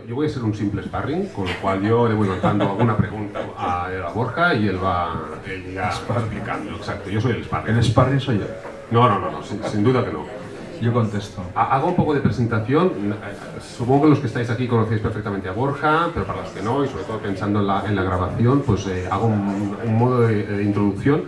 yo voy a ser un simple sparring, con lo cual yo le voy lanzando alguna pregunta a Borja y él ya explicando. Exacto, yo soy el sparring. El sparring soy yo. No, sin duda que no. Yo contesto. Hago un poco de presentación. Supongo que los que estáis aquí conocéis perfectamente a Borja, pero para los que no, y sobre todo pensando en la grabación, pues hago un modo de introducción.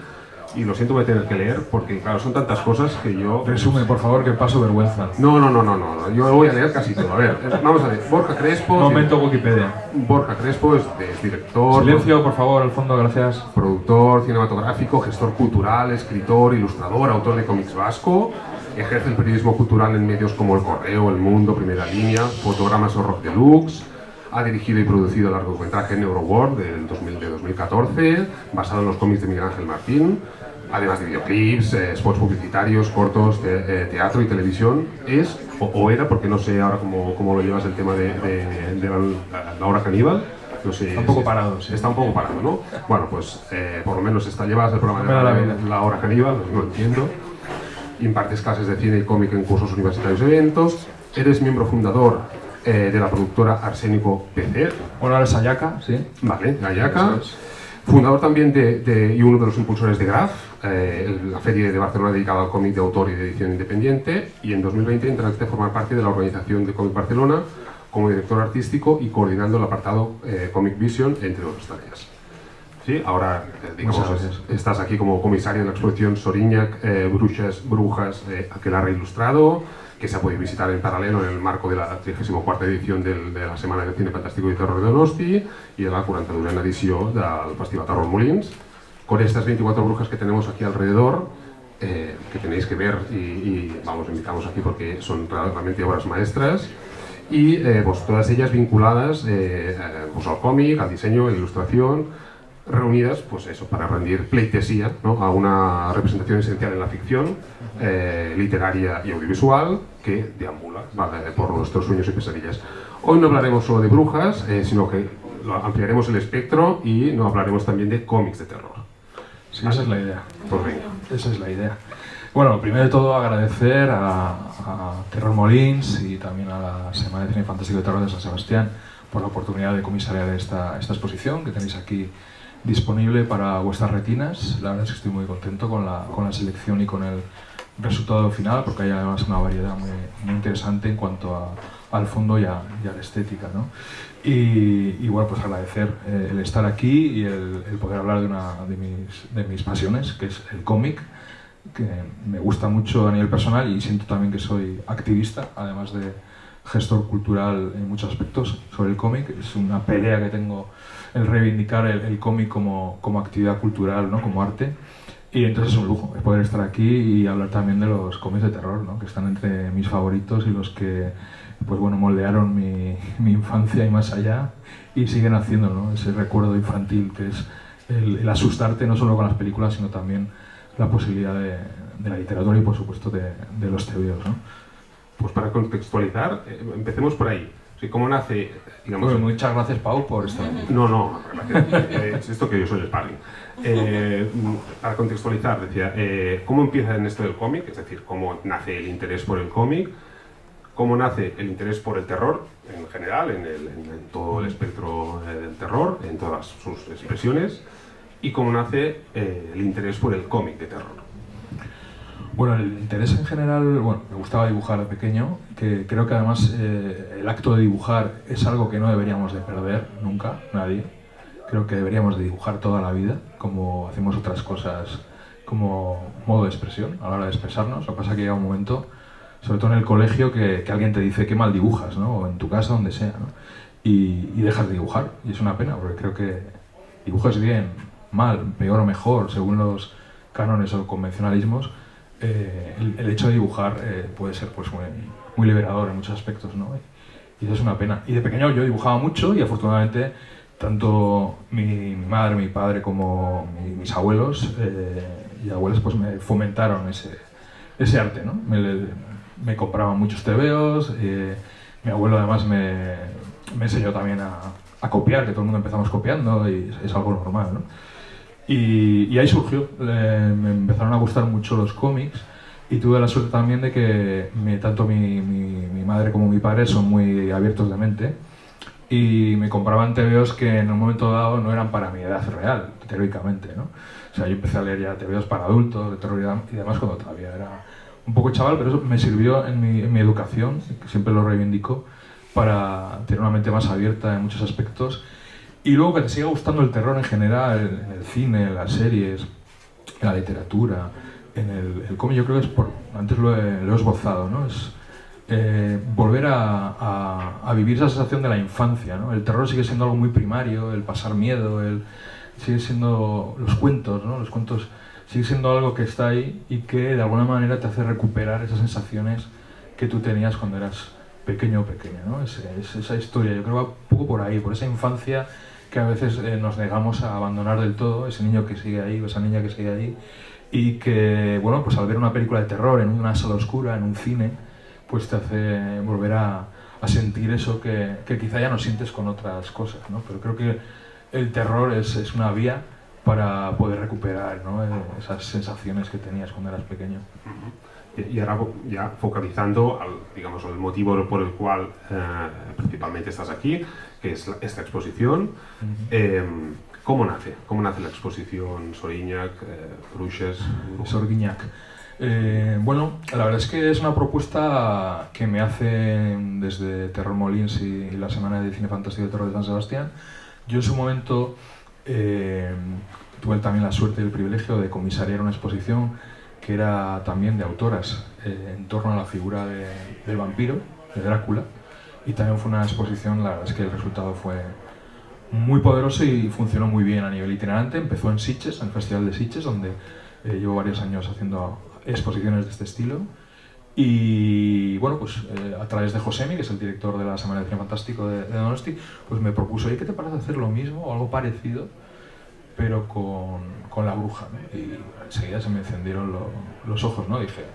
Y lo siento, voy a tener que leer porque, claro, son tantas cosas que yo... Resume, por favor, que paso vergüenza. No, yo voy a leer casi todo. A ver, vamos a ver. Borja Crespo... Momento Wikipedia. Borja Crespo es director... Silencio, por favor, al fondo, gracias. Productor cinematográfico, gestor cultural, escritor, ilustrador, autor de cómics vasco. Ejerce el periodismo cultural en medios como El Correo, El Mundo, Primera Línea, Fotogramas o Rock Deluxe. Ha dirigido y producido el largometraje Neuroworld de 2014, basado en los cómics de Miguel Ángel Martín, además de videoclips, spots publicitarios, cortos, teatro y televisión. Es, o era, porque no sé ahora cómo lo llevas el tema de la hora caníbal. No sé, está un poco parado, sí. Está un poco parado, ¿no? Bueno, pues por lo menos llevas el programa de la hora caníbal, no lo entiendo. Impartes clases de cine y cómic en cursos universitarios y eventos. Eres miembro fundador de la productora Arsénico PC. Bueno, ahora es Ayaka, sí. Vale, Ayaka. Fundador también y uno de los impulsores de Graf, la feria de Barcelona dedicada al cómic de autor y de edición independiente. Y en 2020 entraste a formar parte de la organización de Cómic Barcelona como director artístico y coordinando el apartado Comic Vision, entre otras tareas. Sí, ahora digamos, estás aquí como comisario en la exposición Soriñac, Brujas, Aquelarre Ilustrado, que se puede visitar en paralelo en el marco de la 34a edición de la Setmana de Cine Fantástico i Terror de Donosti y de la 42a edició del Festival Terror Molins. Con estas 24 brujas que tenemos aquí alrededor, que tenéis que ver y vamos, invitamos aquí porque son realmente obras maestras, y pues todas ellas vinculadas pues al cómic, al diseño, a la ilustración, reunidas pues eso, para rendir pleitesía, ¿no?, a una representación esencial en la ficción literaria y audiovisual que deambula, ¿vale?, por nuestros sueños y pesadillas. Hoy no hablaremos solo de brujas, sino que ampliaremos el espectro y no hablaremos también de cómics de terror. Sí, esa es la idea. Pues venga. Esa es la idea. Bueno, primero de todo agradecer a Terror Molins y también a la Semana de Cine Fantástico y Terror de San Sebastián por la oportunidad de comisariar esta exposición que tenéis aquí disponible para vuestras retinas. La verdad es que estoy muy contento con la selección y con el resultado final, porque hay además una variedad muy interesante en cuanto al fondo y a la estética, ¿no? Y bueno, pues agradecer el estar aquí y el poder hablar de una de mis pasiones, que es el cómic, que me gusta mucho a nivel personal y siento también que soy activista, además de gestor cultural en muchos aspectos sobre el cómic. Es una pelea que tengo el reivindicar el cómic como actividad cultural, ¿no?, como arte. Y entonces es un lujo poder estar aquí y hablar también de los cómics de terror, ¿no?, que están entre mis favoritos y los que pues bueno, moldearon mi infancia y más allá, y siguen haciendo, ¿no?, ese recuerdo infantil que es el asustarte no solo con las películas, sino también la posibilidad de la literatura y por supuesto de los tebeos, ¿no? Pues para contextualizar, empecemos por ahí. ¿Cómo nace, digamos? Bueno, muchas gracias, Pau, por estar aquí. No, es esto que yo soy el sparring. Para contextualizar, decía, ¿cómo empieza en esto del cómic? Es decir, ¿cómo nace el interés por el cómic? ¿Cómo nace el interés por el terror en general, en todo el espectro del terror, en todas sus expresiones? ¿Y cómo nace el interés por el cómic de terror? Bueno, el interés en general, bueno, me gustaba dibujar de pequeño, que creo que además el acto de dibujar es algo que no deberíamos de perder nunca, nadie. Creo que deberíamos de dibujar toda la vida, como hacemos otras cosas como modo de expresión, a la hora de expresarnos. Lo que pasa es que llega un momento, sobre todo en el colegio, que alguien te dice qué mal dibujas, ¿no?, o en tu casa, donde sea, ¿no?, y dejas de dibujar, y es una pena, porque creo que dibujas bien, mal, peor o mejor, según los cánones o convencionalismos. El hecho de dibujar puede ser pues muy liberador en muchos aspectos, ¿no? Y eso es una pena. Y de pequeño yo dibujaba mucho y afortunadamente tanto mi madre, mi padre como mis abuelos y abuelas pues me fomentaron ese arte, ¿no? Me compraban muchos tebeos, mi abuelo además me enseñó también a copiar, que todo el mundo empezamos copiando y es algo normal, ¿no? Y ahí surgió, me empezaron a gustar mucho los cómics y tuve la suerte también de que tanto mi madre como mi padre son muy abiertos de mente y me compraban TVOs que en un momento dado no eran para mi edad real, teóricamente, ¿no? O sea, yo empecé a leer ya TVOs para adultos, de terror y demás, cuando todavía era un poco chaval, pero eso me sirvió en mi educación, que siempre lo reivindico, para tener una mente más abierta en muchos aspectos. Y luego que te siga gustando el terror en general, en el cine, en las series, en la literatura, en el cómic, yo creo que es por, antes lo he esbozado, ¿no? Es volver a vivir esa sensación de la infancia, ¿no? El terror sigue siendo algo muy primario, el pasar miedo, sigue siendo los cuentos, ¿no? Los cuentos sigue siendo algo que está ahí y que de alguna manera te hace recuperar esas sensaciones que tú tenías cuando eras pequeño o pequeña, ¿no? Esa historia, yo creo que va un poco por ahí, por esa infancia que a veces nos negamos a abandonar del todo, ese niño que sigue ahí o esa niña que sigue ahí, y que, bueno, pues al ver una película de terror en una sala oscura, en un cine, pues te hace volver a sentir eso que quizá ya no sientes con otras cosas, ¿no? Pero creo que el terror es una vía para poder recuperar, ¿no? Esas sensaciones que tenías cuando eras pequeño. Y ahora ya focalizando digamos, el motivo por el cual principalmente estás aquí, que es esta exposición. ¿Cómo nace? ¿Cómo nace la exposición Soriñac, Bruixes? Soriñac. Bueno, la verdad es que es una propuesta que me hacen desde Terror Molins y la Semana de Cine Fantástico de Terror de San Sebastián. Yo en su momento tuve también la suerte y el privilegio de comisariar una exposición que era también de autoras en torno a la figura del vampiro, de Drácula, y también fue una exposición, la verdad es que el resultado fue muy poderoso y funcionó muy bien a nivel itinerante. Empezó en Sitges, en el Festival de Sitges, donde llevo varios años haciendo exposiciones de este estilo. Y bueno, pues a través de Josemi, que es el director de la Semana de Cine Fantástico de Donosti, pues me propuso, ¿qué te parece hacer lo mismo o algo parecido, pero con la bruja, ¿no? Y enseguida se me encendieron los ojos, ¿no? Dije,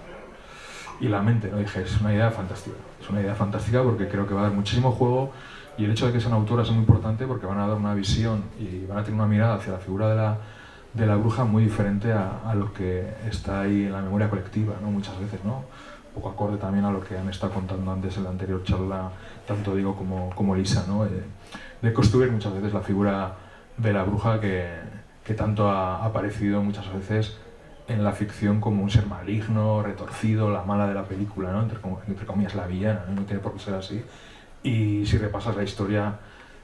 y la mente, ¿no? Dije, es una idea fantástica porque creo que va a dar muchísimo juego, y el hecho de que sean autoras es muy importante porque van a dar una visión y van a tener una mirada hacia la figura de la bruja muy diferente a lo que está ahí en la memoria colectiva, ¿no? Muchas veces, ¿no? Un poco acorde también a lo que han estado contando antes en la anterior charla, tanto Diego como Lisa, ¿no? De construir muchas veces la figura de la bruja que tanto ha aparecido muchas veces en la ficción como un ser maligno, retorcido, la mala de la película, ¿no? Entre comillas, la villana, ¿no? No tiene por qué ser así. Y si repasas la historia,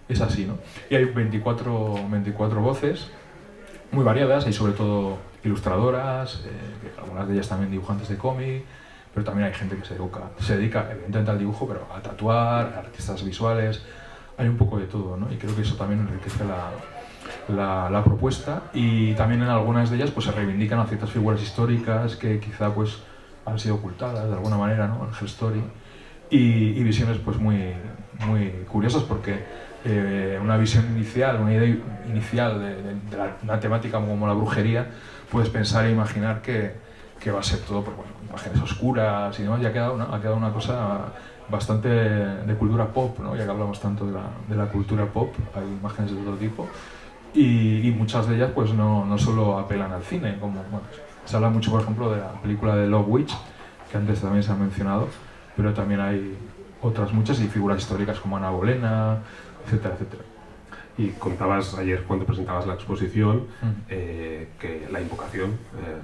es así, ¿no? Y hay 24 voces muy variadas, hay sobre todo ilustradoras, algunas de ellas también dibujantes de cómic, pero también hay gente que se dedica evidentemente al dibujo, pero a tatuar, artistas visuales, hay un poco de todo, ¿no? Y creo que eso también enriquece la propuesta, y también en algunas de ellas pues se reivindican a ciertas figuras históricas que quizá pues han sido ocultadas de alguna manera, ¿no? En Her Story, y visiones pues muy curiosas porque una visión inicial, una idea inicial de una temática como la brujería, puedes pensar e imaginar que va a ser todo por imágenes oscuras y demás, y ha quedado una cosa bastante de cultura pop, ¿no? Ya que hablamos tanto de la cultura pop, hay imágenes de todo tipo, y muchas de ellas pues no solo apelan al cine, como bueno, se habla mucho, por ejemplo, de la película de Love Witch, que antes también se ha mencionado, pero también hay otras muchas y figuras históricas como Ana Bolena, etcétera, etcétera. Y contabas ayer cuando presentabas la exposición que la invocación,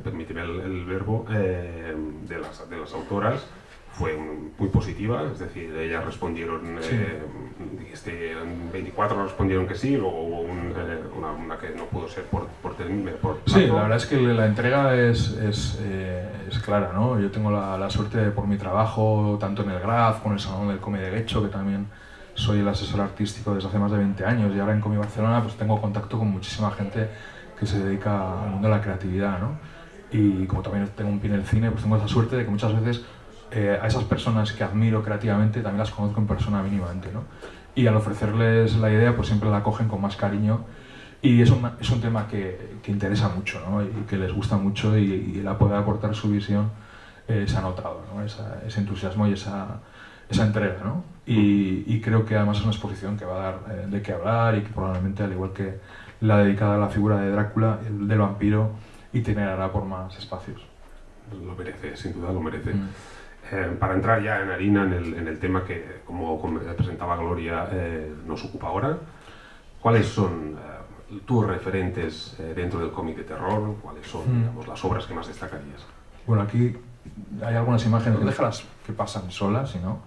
permíteme el verbo, de las autoras fue muy positiva, es decir, ellas respondieron, sí. Dijiste, 24 respondieron que sí, luego hubo una que no pudo ser por sí, la verdad es que la entrega es clara, ¿no? Yo tengo la suerte de, por mi trabajo, tanto en el Graf, con el Salón del Cómic de Guecho, que también soy el asesor artístico desde hace más de 20 años, y ahora en Comi Barcelona pues tengo contacto con muchísima gente que se dedica al mundo de la creatividad, ¿no? Y como también tengo un pie en el cine, pues tengo esa suerte de que muchas veces a esas personas que admiro creativamente también las conozco en persona mínimamente, ¿no? Y al ofrecerles la idea pues siempre la acogen con más cariño, y es un tema que interesa mucho, ¿no? Y que les gusta mucho, y el poder aportar su visión se ha notado, ¿no? Ese entusiasmo y esa entrega, ¿no? Y creo que además es una exposición que va a dar de qué hablar, y que probablemente, al igual que la dedicada a la figura de Drácula, el del vampiro, itinerará por más espacios. Lo merece, sin duda lo merece. Para entrar ya en harina en el tema que, como presentaba Gloria, nos ocupa ahora, ¿cuáles son tus referentes dentro del cómic de terror? ¿Cuáles son, digamos, las obras que más destacarías? Bueno, aquí hay algunas imágenes, déjalas que pasan solas, si no.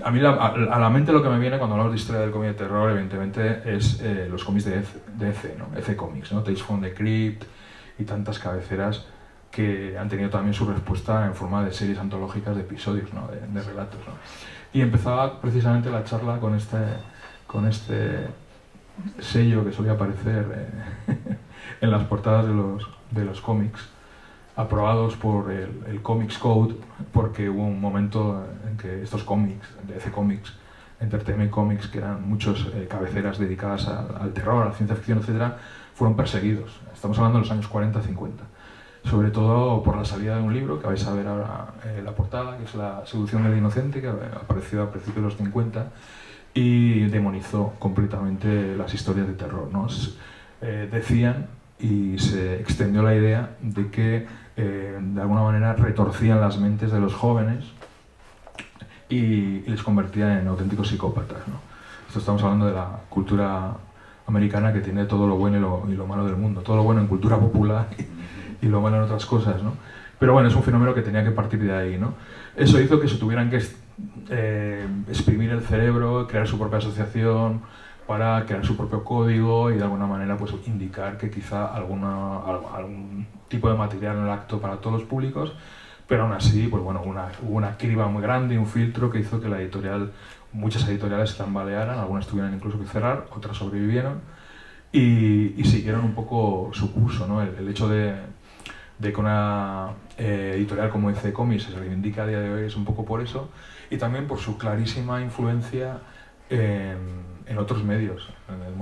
A mí a la mente lo que me viene cuando hablamos de historia del cómic de terror, evidentemente, es los cómics de EC, ¿no? EC Comics, ¿no? Tales from the Crypt y tantas cabeceras que han tenido también su respuesta en forma de series antológicas de episodios, ¿no? de relatos, ¿no? Y empezaba precisamente la charla con este sello que solía aparecer en las portadas de los cómics, aprobados por el Comics Code, porque hubo un momento en que estos cómics, de EC Comics, Entertainment Comics, que eran muchos cabeceras dedicadas al terror, a la ciencia ficción, etc., fueron perseguidos. Estamos hablando de los años 40-50. Sobre todo por la salida de un libro, que vais a ver ahora la portada, que es La seducción del inocente, que apareció a principios de los 50, y demonizó completamente las historias de terror, ¿no? Decían, y se extendió la idea de que de alguna manera retorcían las mentes de los jóvenes y les convertían en auténticos psicópatas, ¿no? Esto estamos hablando de la cultura americana, que tiene todo lo bueno y lo malo del mundo, todo lo bueno en cultura popular y lo malo en otras cosas, ¿no? Pero bueno, es un fenómeno que tenía que partir de ahí, ¿no? Eso hizo que se tuvieran que exprimir el cerebro, crear su propia asociación para crear su propio código y de alguna manera pues indicar que quizá algún tipo de material no era apto para todos los públicos, pero aún así pues bueno, hubo una criba muy grande y un filtro que hizo que la editorial, muchas editoriales se tambalearan, algunas tuvieron incluso que cerrar, otras sobrevivieron y siguieron un poco su curso, ¿no? El hecho de que una editorial como EC Comics se reivindica a día de hoy es un poco por eso, y también por su clarísima influencia en otros medios, en el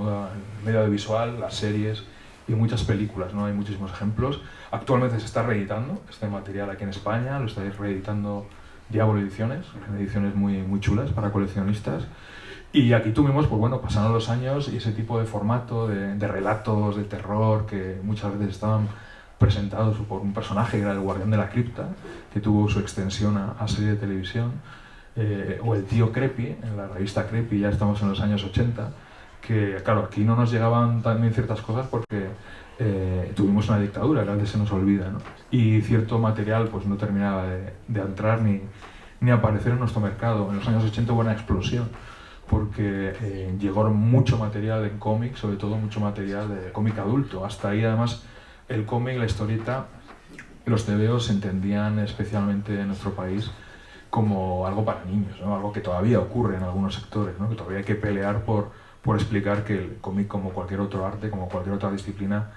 medio audiovisual, las series y muchas películas, ¿no? Hay muchísimos ejemplos. Actualmente se está reeditando este material aquí en España, lo estáis reeditando Diablo Ediciones, ediciones muy, muy chulas para coleccionistas. Y aquí tuvimos, pues bueno, pasaron los años y ese tipo de formato de relatos de terror que muchas veces estaban presentados por un personaje que era el Guardián de la Cripta, que tuvo su extensión a serie de televisión, o el tío Creepy, en la revista Creepy, ya estamos en los años 80, que claro, aquí no nos llegaban también ciertas cosas porque tuvimos una dictadura, que a veces se nos olvida, ¿no? Y cierto material pues no terminaba de entrar ni aparecer en nuestro mercado. En los años 80 hubo una explosión, porque llegó mucho material en cómic, sobre todo mucho material de cómic adulto. Hasta ahí además el cómic, la historieta, los tebeos se entendían especialmente en nuestro país como algo para niños, ¿no? Algo que todavía ocurre en algunos sectores, ¿no? Que todavía hay que pelear por explicar que el cómic, como cualquier otro arte, como cualquier otra disciplina,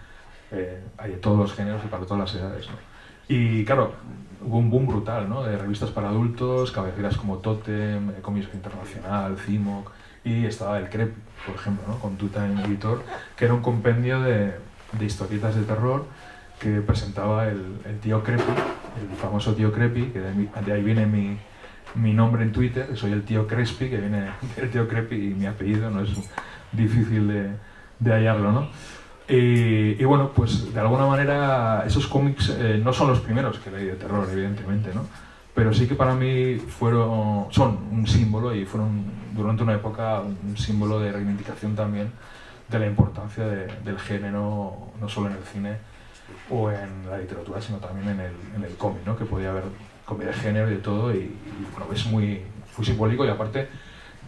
hay de todos los géneros y para todas las edades, ¿no? Y claro, hubo un boom brutal, ¿no? De revistas para adultos, cabeceras como Totem, Cómics Internacional, CIMOC, y estaba el Creepy, por ejemplo, ¿no? Con Two-Time Editor, que era un compendio de historietas de terror que presentaba el tío Creepy, el famoso tío Creepy, que de ahí viene mi nombre en Twitter. Soy el tío Crespi, que viene del tío Creepy, y mi apellido no es difícil de hallarlo, ¿no? Y bueno, pues de alguna manera esos cómics no son los primeros que leí de terror, evidentemente, ¿no? Pero sí que para mí son un símbolo, y fueron durante una época un símbolo de reivindicación también de la importancia del género, no solo en el cine o en la literatura, sino también en el cómic, ¿no? Que podía haber cómic de género y de todo, y bueno, es muy simbólico. Y aparte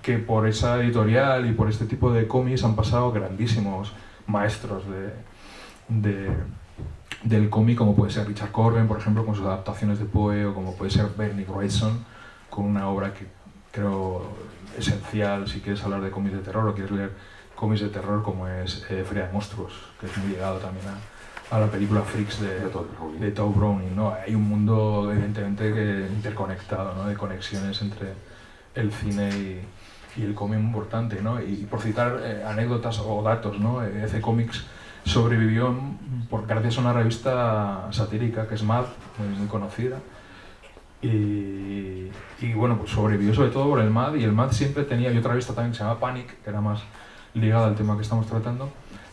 que por esa editorial y por este tipo de cómics han pasado grandísimos maestros del cómic, como puede ser Richard Corben, por ejemplo, con sus adaptaciones de Poe, o como puede ser Bernie Wrightson, con una obra que creo esencial si quieres hablar de cómics de terror o quieres leer cómics de terror, como es Feria de Monstruos, que es muy llegado también a la película Freaks de Tod Browning, ¿no? Hay un mundo evidentemente interconectado, ¿no? De conexiones entre el cine y el cómic muy importante, ¿no? Y por citar anécdotas o datos, ¿no? EC Comics sobrevivió gracias a una revista satírica que es Mad, muy conocida, y bueno, pues sobrevivió sobre todo por el Mad, y el Mad siempre tenía, y otra revista también que se llama Panic, que era más ligada al tema que estamos tratando,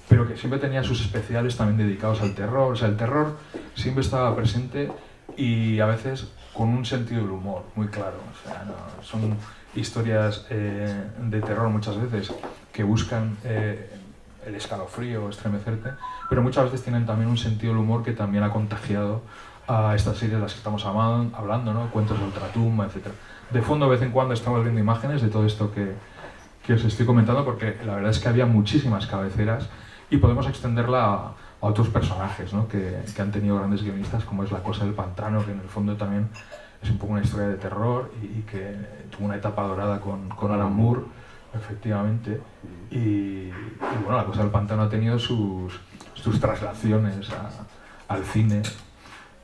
pero que siempre tenía sus especiales también dedicados al terror. O sea, el terror siempre estaba presente y a veces con un sentido del humor muy claro. O sea, son historias de terror muchas veces que buscan el escalofrío, estremecerte, pero muchas veces tienen también un sentido del humor que también ha contagiado a estas series de las que estamos hablando, ¿no? Cuentos de ultratumba, etc. De fondo, de vez en cuando estamos viendo imágenes de todo esto que os estoy comentando, porque la verdad es que había muchísimas cabeceras y podemos extenderla a otros personajes, ¿no? que han tenido grandes guionistas, como es La cosa del pantano, que en el fondo también es un poco una historia de terror y que tuvo una etapa dorada con Alan Moore, efectivamente. Y bueno, La cosa del pantano ha tenido sus traslaciones al cine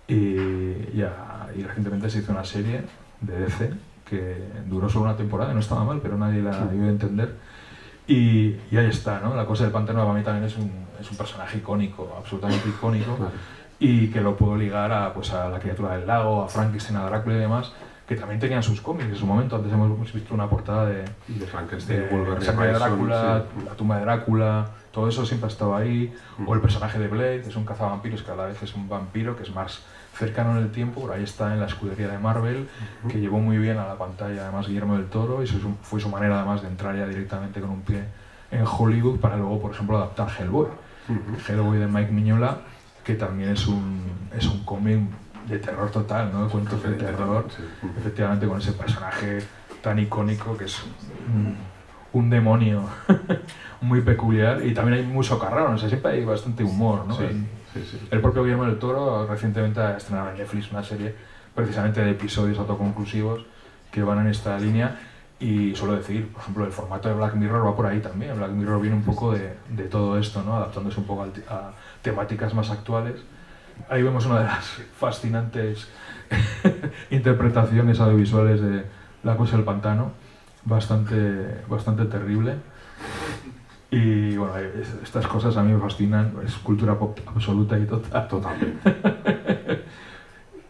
y recientemente se hizo una serie de DC que duró solo una temporada, no estaba mal, pero nadie la dio a entender. Y ahí está, ¿no? La cosa del pantano para mí también es un personaje icónico, absolutamente icónico, y que lo puedo ligar a La criatura del lago, a Frankenstein, a Drácula y demás, que también tenían sus cómics en su momento. Antes hemos visto una portada de Frankenstein, La sangre de Drácula, sí. La tumba de Drácula, todo eso siempre ha estado ahí. O el personaje de Blade, que es un cazavampiros que a la vez es un vampiro, que es más cercano en el tiempo, por ahí está en la escudería de Marvel, que llevó muy bien a la pantalla además Guillermo del Toro, y eso fue su manera además de entrar ya directamente con un pie en Hollywood para luego, por ejemplo, adaptar Hellboy. Hellboy de Mike Mignola, que también es un cómic de terror total, ¿no? Cuentos de terror, efectivamente, con ese personaje tan icónico que es un demonio muy peculiar, y también hay mucho carrón, o sea, siempre hay bastante humor, ¿no? El propio Guillermo del Toro recientemente ha estrenado en Netflix una serie precisamente de episodios autoconclusivos que van en esta línea, y suelo decir, por ejemplo, el formato de Black Mirror va por ahí también. Black Mirror viene un poco de todo esto, ¿no? Adaptándose un poco a temáticas más actuales. Ahí vemos una de las fascinantes interpretaciones audiovisuales de La cosa del pantano, bastante terrible. Y bueno, estas cosas a mí me fascinan, es cultura pop absoluta y total. Totalmente.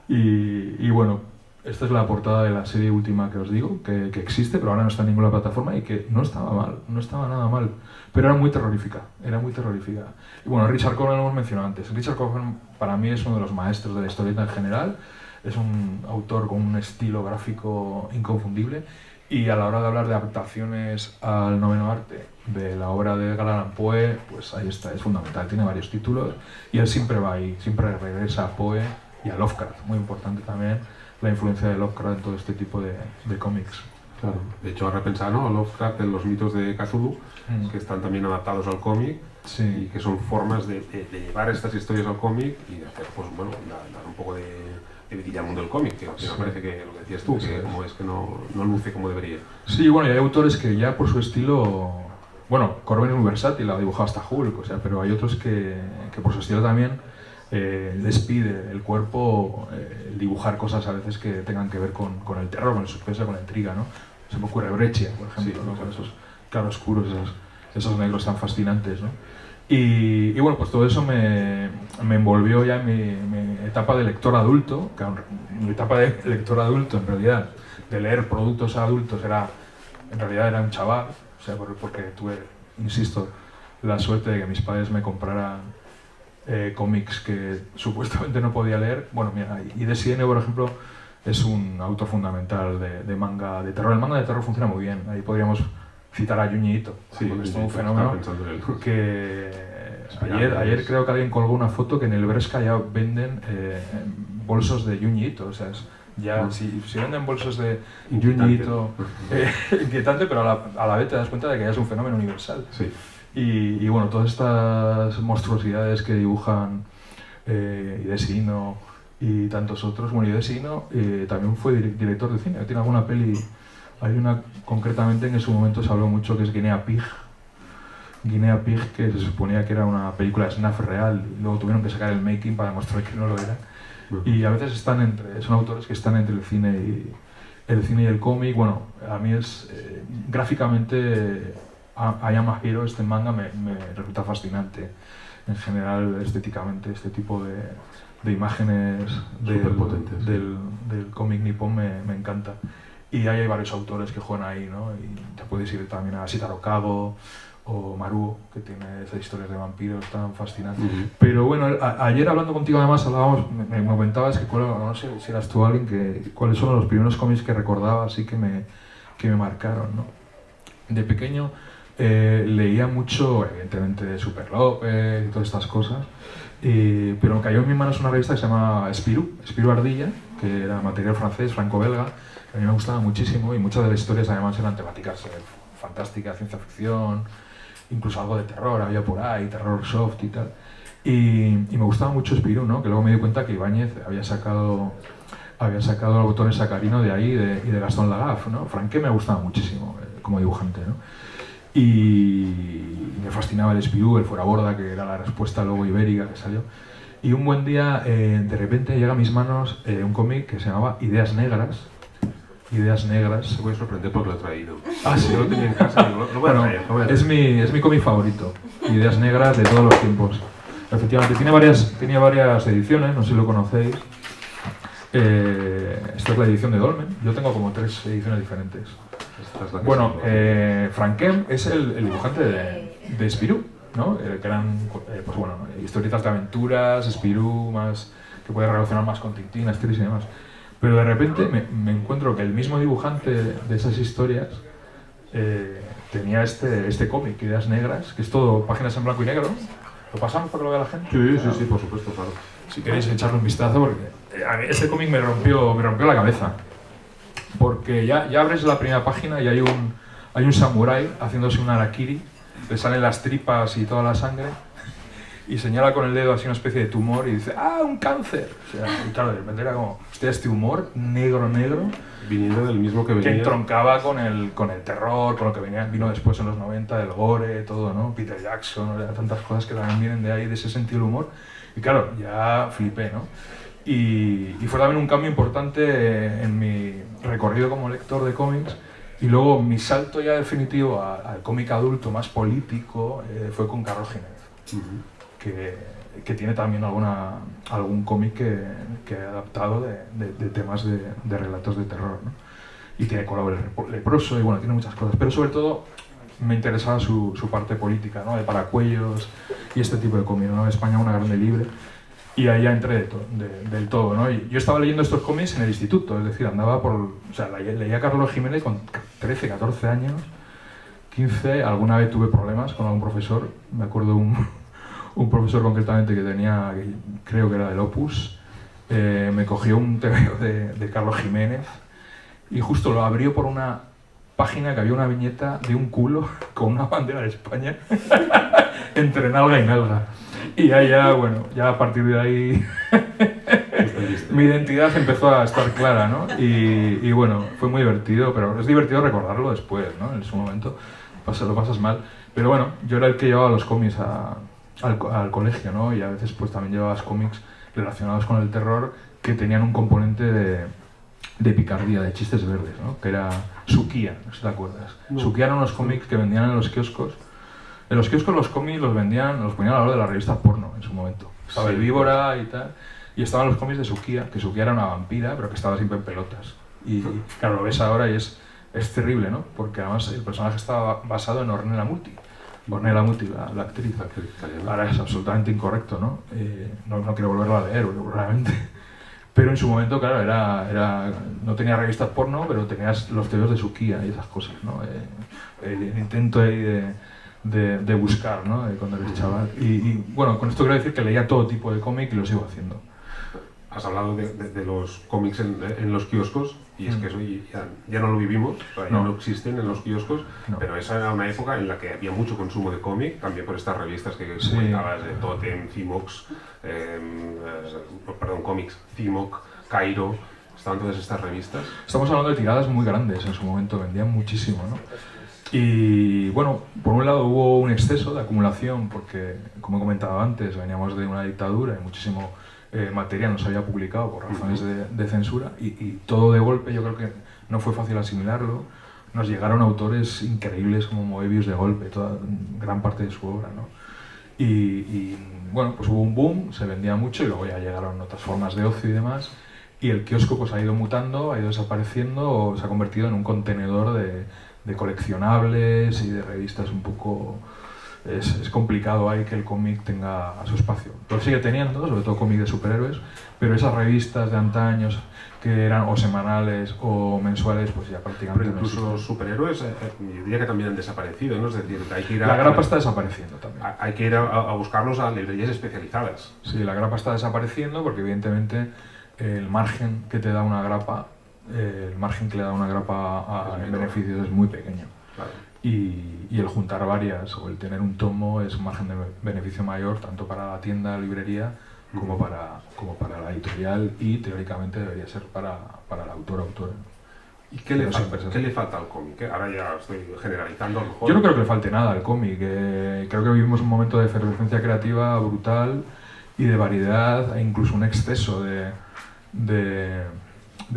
y bueno, esta es la portada de la serie última que os digo, que existe, pero ahora no está en ninguna plataforma, y que no estaba mal, no estaba nada mal, pero era muy terrorífica. Y bueno, Richard Coleman lo hemos mencionado antes. Richard Coleman para mí es uno de los maestros de la historieta en general, es un autor con un estilo gráfico inconfundible, y a la hora de hablar de adaptaciones al noveno arte de la obra de Edgar Allan Poe, pues ahí está, es fundamental, tiene varios títulos, y él siempre va ahí, siempre regresa a Poe y a Lovecraft, muy importante también la influencia de Lovecraft en todo este tipo de cómics. Claro. De hecho, ahora pensar, ¿no? Lovecraft en los mitos de Cthulhu, que están también adaptados al cómic, y que son formas de llevar estas historias al cómic y de hacer, pues bueno, dar un poco de vidilla al mundo del cómic, que al final parece que lo que decías tú, que como es que no luce como debería. Sí, bueno, y hay autores que ya por su estilo, bueno, Corben es muy versátil, ha dibujado hasta Hulk, o sea, pero hay otros que por su estilo también les pide el cuerpo dibujar cosas a veces que tengan que ver con el terror, con el suspenso, con la intriga, ¿no? Se me ocurre Breccia, por ejemplo, ¿no? Con esos claroscuros, esos negros tan fascinantes, ¿no? Y bueno, pues todo eso me envolvió ya en mi etapa de lector adulto, que mi etapa de lector adulto, en realidad, de leer productos adultos, en realidad era un chaval, o sea, porque tuve, insisto, la suerte de que mis padres me compraran cómics que supuestamente no podía leer. Bueno, mira, IDSN, por ejemplo, es un autor fundamental de manga de terror. El manga de terror funciona muy bien, ahí podríamos citar a Junji Ito, porque es todo un fenómeno que ayer creo que alguien colgó una foto que en el Bershka ya venden bolsos de Junji Ito, o sea, si venden bolsos de Junji Ito, inquietante, pero a la vez te das cuenta de que ya es un fenómeno universal. Sí. Y bueno, todas estas monstruosidades que dibujan Hideshi Anno y tantos otros. Bueno, Hideshi Anno también fue director de cine, tiene alguna peli. Hay una concretamente en que en su momento se habló mucho, que es Guinea Pig, que se suponía que era una película de snuff real, y luego tuvieron que sacar el making para demostrar que no lo era. Y a veces son autores que están entre el cine y el cómic. Bueno, a mí es gráficamente I Am a Hero, este manga me resulta fascinante. En general, estéticamente, este tipo de imágenes del cómic nipón me encanta. Y ahí hay varios autores que juegan ahí, ¿no? Y te puedes ir también a Shitaro Kago o Maruo, que tiene esas historias de vampiros tan fascinantes. Pero bueno, ayer hablando contigo además me comentabas que no sé si eras tú alguien cuáles son los primeros cómics que recordabas y que me marcaron, ¿no? De pequeño leía mucho, evidentemente, de Super López y todas estas cosas, pero me cayó en mis manos una revista que se llama Spirou Ardilla, que era material francés, franco-belga. A mí me gustaba muchísimo y muchas de las historias además eran temáticas fantásticas, ciencia ficción, incluso algo de terror había por ahí, terror soft y tal. Y me gustaba mucho Spirou, ¿no? Que luego me di cuenta que Ibáñez había sacado el Botones Sacarino de ahí y de Gastón Lagaffe, ¿no? Franqué me gustaba muchísimo como dibujante, ¿no? Y me fascinaba el Spirou, el Fuera Borda, que era la respuesta luego ibérica que salió. Y un buen día, de repente, llega a mis manos un cómic que se llamaba Ideas Negras. Ideas Negras. Se puede sorprender porque lo he traído. Ah, sí. Yo lo tenía en casa y lo voy a traer. Es mi cómic favorito. Ideas Negras de todos los tiempos. Efectivamente, tiene varias ediciones, no sé si lo conocéis. Esta es la edición de Dolmen. Yo tengo como 3 ediciones diferentes. Bueno, Franquem es el dibujante de Spirou, ¿no? Que eran pues bueno, historietas de aventuras, Spirou, más que puede relacionar más con Tintín, Asterix y demás. Pero de repente me encuentro que el mismo dibujante de esas historias tenía este cómic, Ideas Negras, que es todo páginas en blanco y negro. ¿Lo pasamos para que lo vea la gente? Sí, por supuesto, claro. Si queréis echarle un vistazo, porque a mí ese cómic me rompió la cabeza. Porque ya abres la primera página y hay un samurái haciéndose un harakiri, le salen las tripas y toda la sangre, y señala con el dedo así una especie de tumor y dice ¡ah, un cáncer! O sea, y claro, de repente era como, hostia, este humor negro, viniendo del mismo que venía. Que entroncaba con el terror, con lo que vino después en los 90, el gore, todo, ¿no? Peter Jackson, tantas cosas que también vienen de ahí, de ese sentido del humor. Y claro, ya flipé, ¿no? Y fue también un cambio importante en mi recorrido como lector de cómics. Y luego mi salto ya definitivo al cómic adulto más político fue con Carlos Jiménez, que tiene también algún cómic que he adaptado de temas de relatos de terror, ¿no? Y tiene Colabor Leproso y bueno, tiene muchas cosas, pero sobre todo me interesaba su parte política, ¿no? De Paracuellos y este tipo de cómics, ¿no? España una grande libre. Y ahí ya entré del todo, ¿no? Y yo estaba leyendo estos cómics en el instituto, es decir, leía a Carlos Jiménez con 13, 14 años, 15, alguna vez tuve problemas con algún profesor, me acuerdo un profesor concretamente que creo que era del Opus, me cogió un TVO de Carlos Jiménez y justo lo abrió por una página que había una viñeta de un culo con una bandera de España entre nalga y nalga. Y ahí ya a partir de ahí mi identidad empezó a estar clara, ¿no? Y bueno, fue muy divertido, pero es divertido recordarlo después, ¿no? En su momento lo pasas mal. Pero bueno, yo era el que llevaba los cómics al colegio, ¿no? Y a veces pues también llevabas cómics relacionados con el terror que tenían un componente de picardía, de chistes verdes, ¿no? Que era Suquía, no sé si te acuerdas. No. Suquía eran unos cómics que vendían en los kioscos. En los kioscos los cómics los ponían a la hora de las revistas porno en su momento. Estaba el Víbora y tal, y estaban los cómics de Suquía, que Suquía era una vampira, pero que estaba siempre en pelotas. Y claro, lo ves ahora y es terrible, ¿no? Porque además el personaje estaba basado en Ornella Muti. Ornella Muti, la actriz. Ahora es absolutamente incorrecto, ¿no? No quiero volverlo a leer, realmente. Pero en su momento, claro, no tenía revistas porno, pero tenías los tebeos de Suquía y esas cosas, ¿no? El intento ahí de buscar, ¿no? Cuando eres chaval. Y bueno, con esto quiero decir que leía todo tipo de cómic y lo sigo haciendo. Has hablado de los cómics en los kioscos, y es que eso ya no lo vivimos, ya no existen en los kioscos, pero esa era una época en la que había mucho consumo de cómic, también por estas revistas que comentabas, de Totem, Cimox, cómics, Cimoc, Cairo, estaban todas estas revistas. Estamos hablando de tiradas muy grandes en su momento, vendían muchísimo, ¿no? Y bueno, por un lado hubo un exceso de acumulación porque, como he comentado antes, veníamos de una dictadura y muchísimo material no se había publicado por razones de censura y todo de golpe. Yo creo que no fue fácil asimilarlo. Nos llegaron autores increíbles como Moebius de golpe, gran parte de su obra, ¿no? Y bueno, pues hubo un boom, se vendía mucho y luego ya llegaron otras formas de ocio y demás. Y el kiosco pues ha ido mutando, ha ido desapareciendo o se ha convertido en un contenedor de coleccionables y de revistas un poco... Es complicado ahí que el cómic tenga su espacio. Lo sigue teniendo, sobre todo cómic de superhéroes, pero esas revistas de antaños que eran o semanales o mensuales, pues ya prácticamente pero incluso no los superhéroes, yo diría que también han desaparecido, ¿no? Es decir, hay que ir a... La grapa está desapareciendo también. Hay que ir a buscarlos a librerías especializadas. Sí, la grapa está desapareciendo porque evidentemente el margen que te da una grapa, el margen que le da una grapa en beneficios es muy pequeño. Claro. Y el juntar varias o el tener un tomo es un margen de beneficio mayor tanto para la tienda, librería, como para la editorial, y teóricamente debería ser para el autor o autora. ¿Y qué le falta al cómic? Ahora ya estoy generalizando a lo mejor. Yo no creo que le falte nada al cómic. Creo que vivimos un momento de efervescencia creativa brutal y de variedad e incluso un exceso de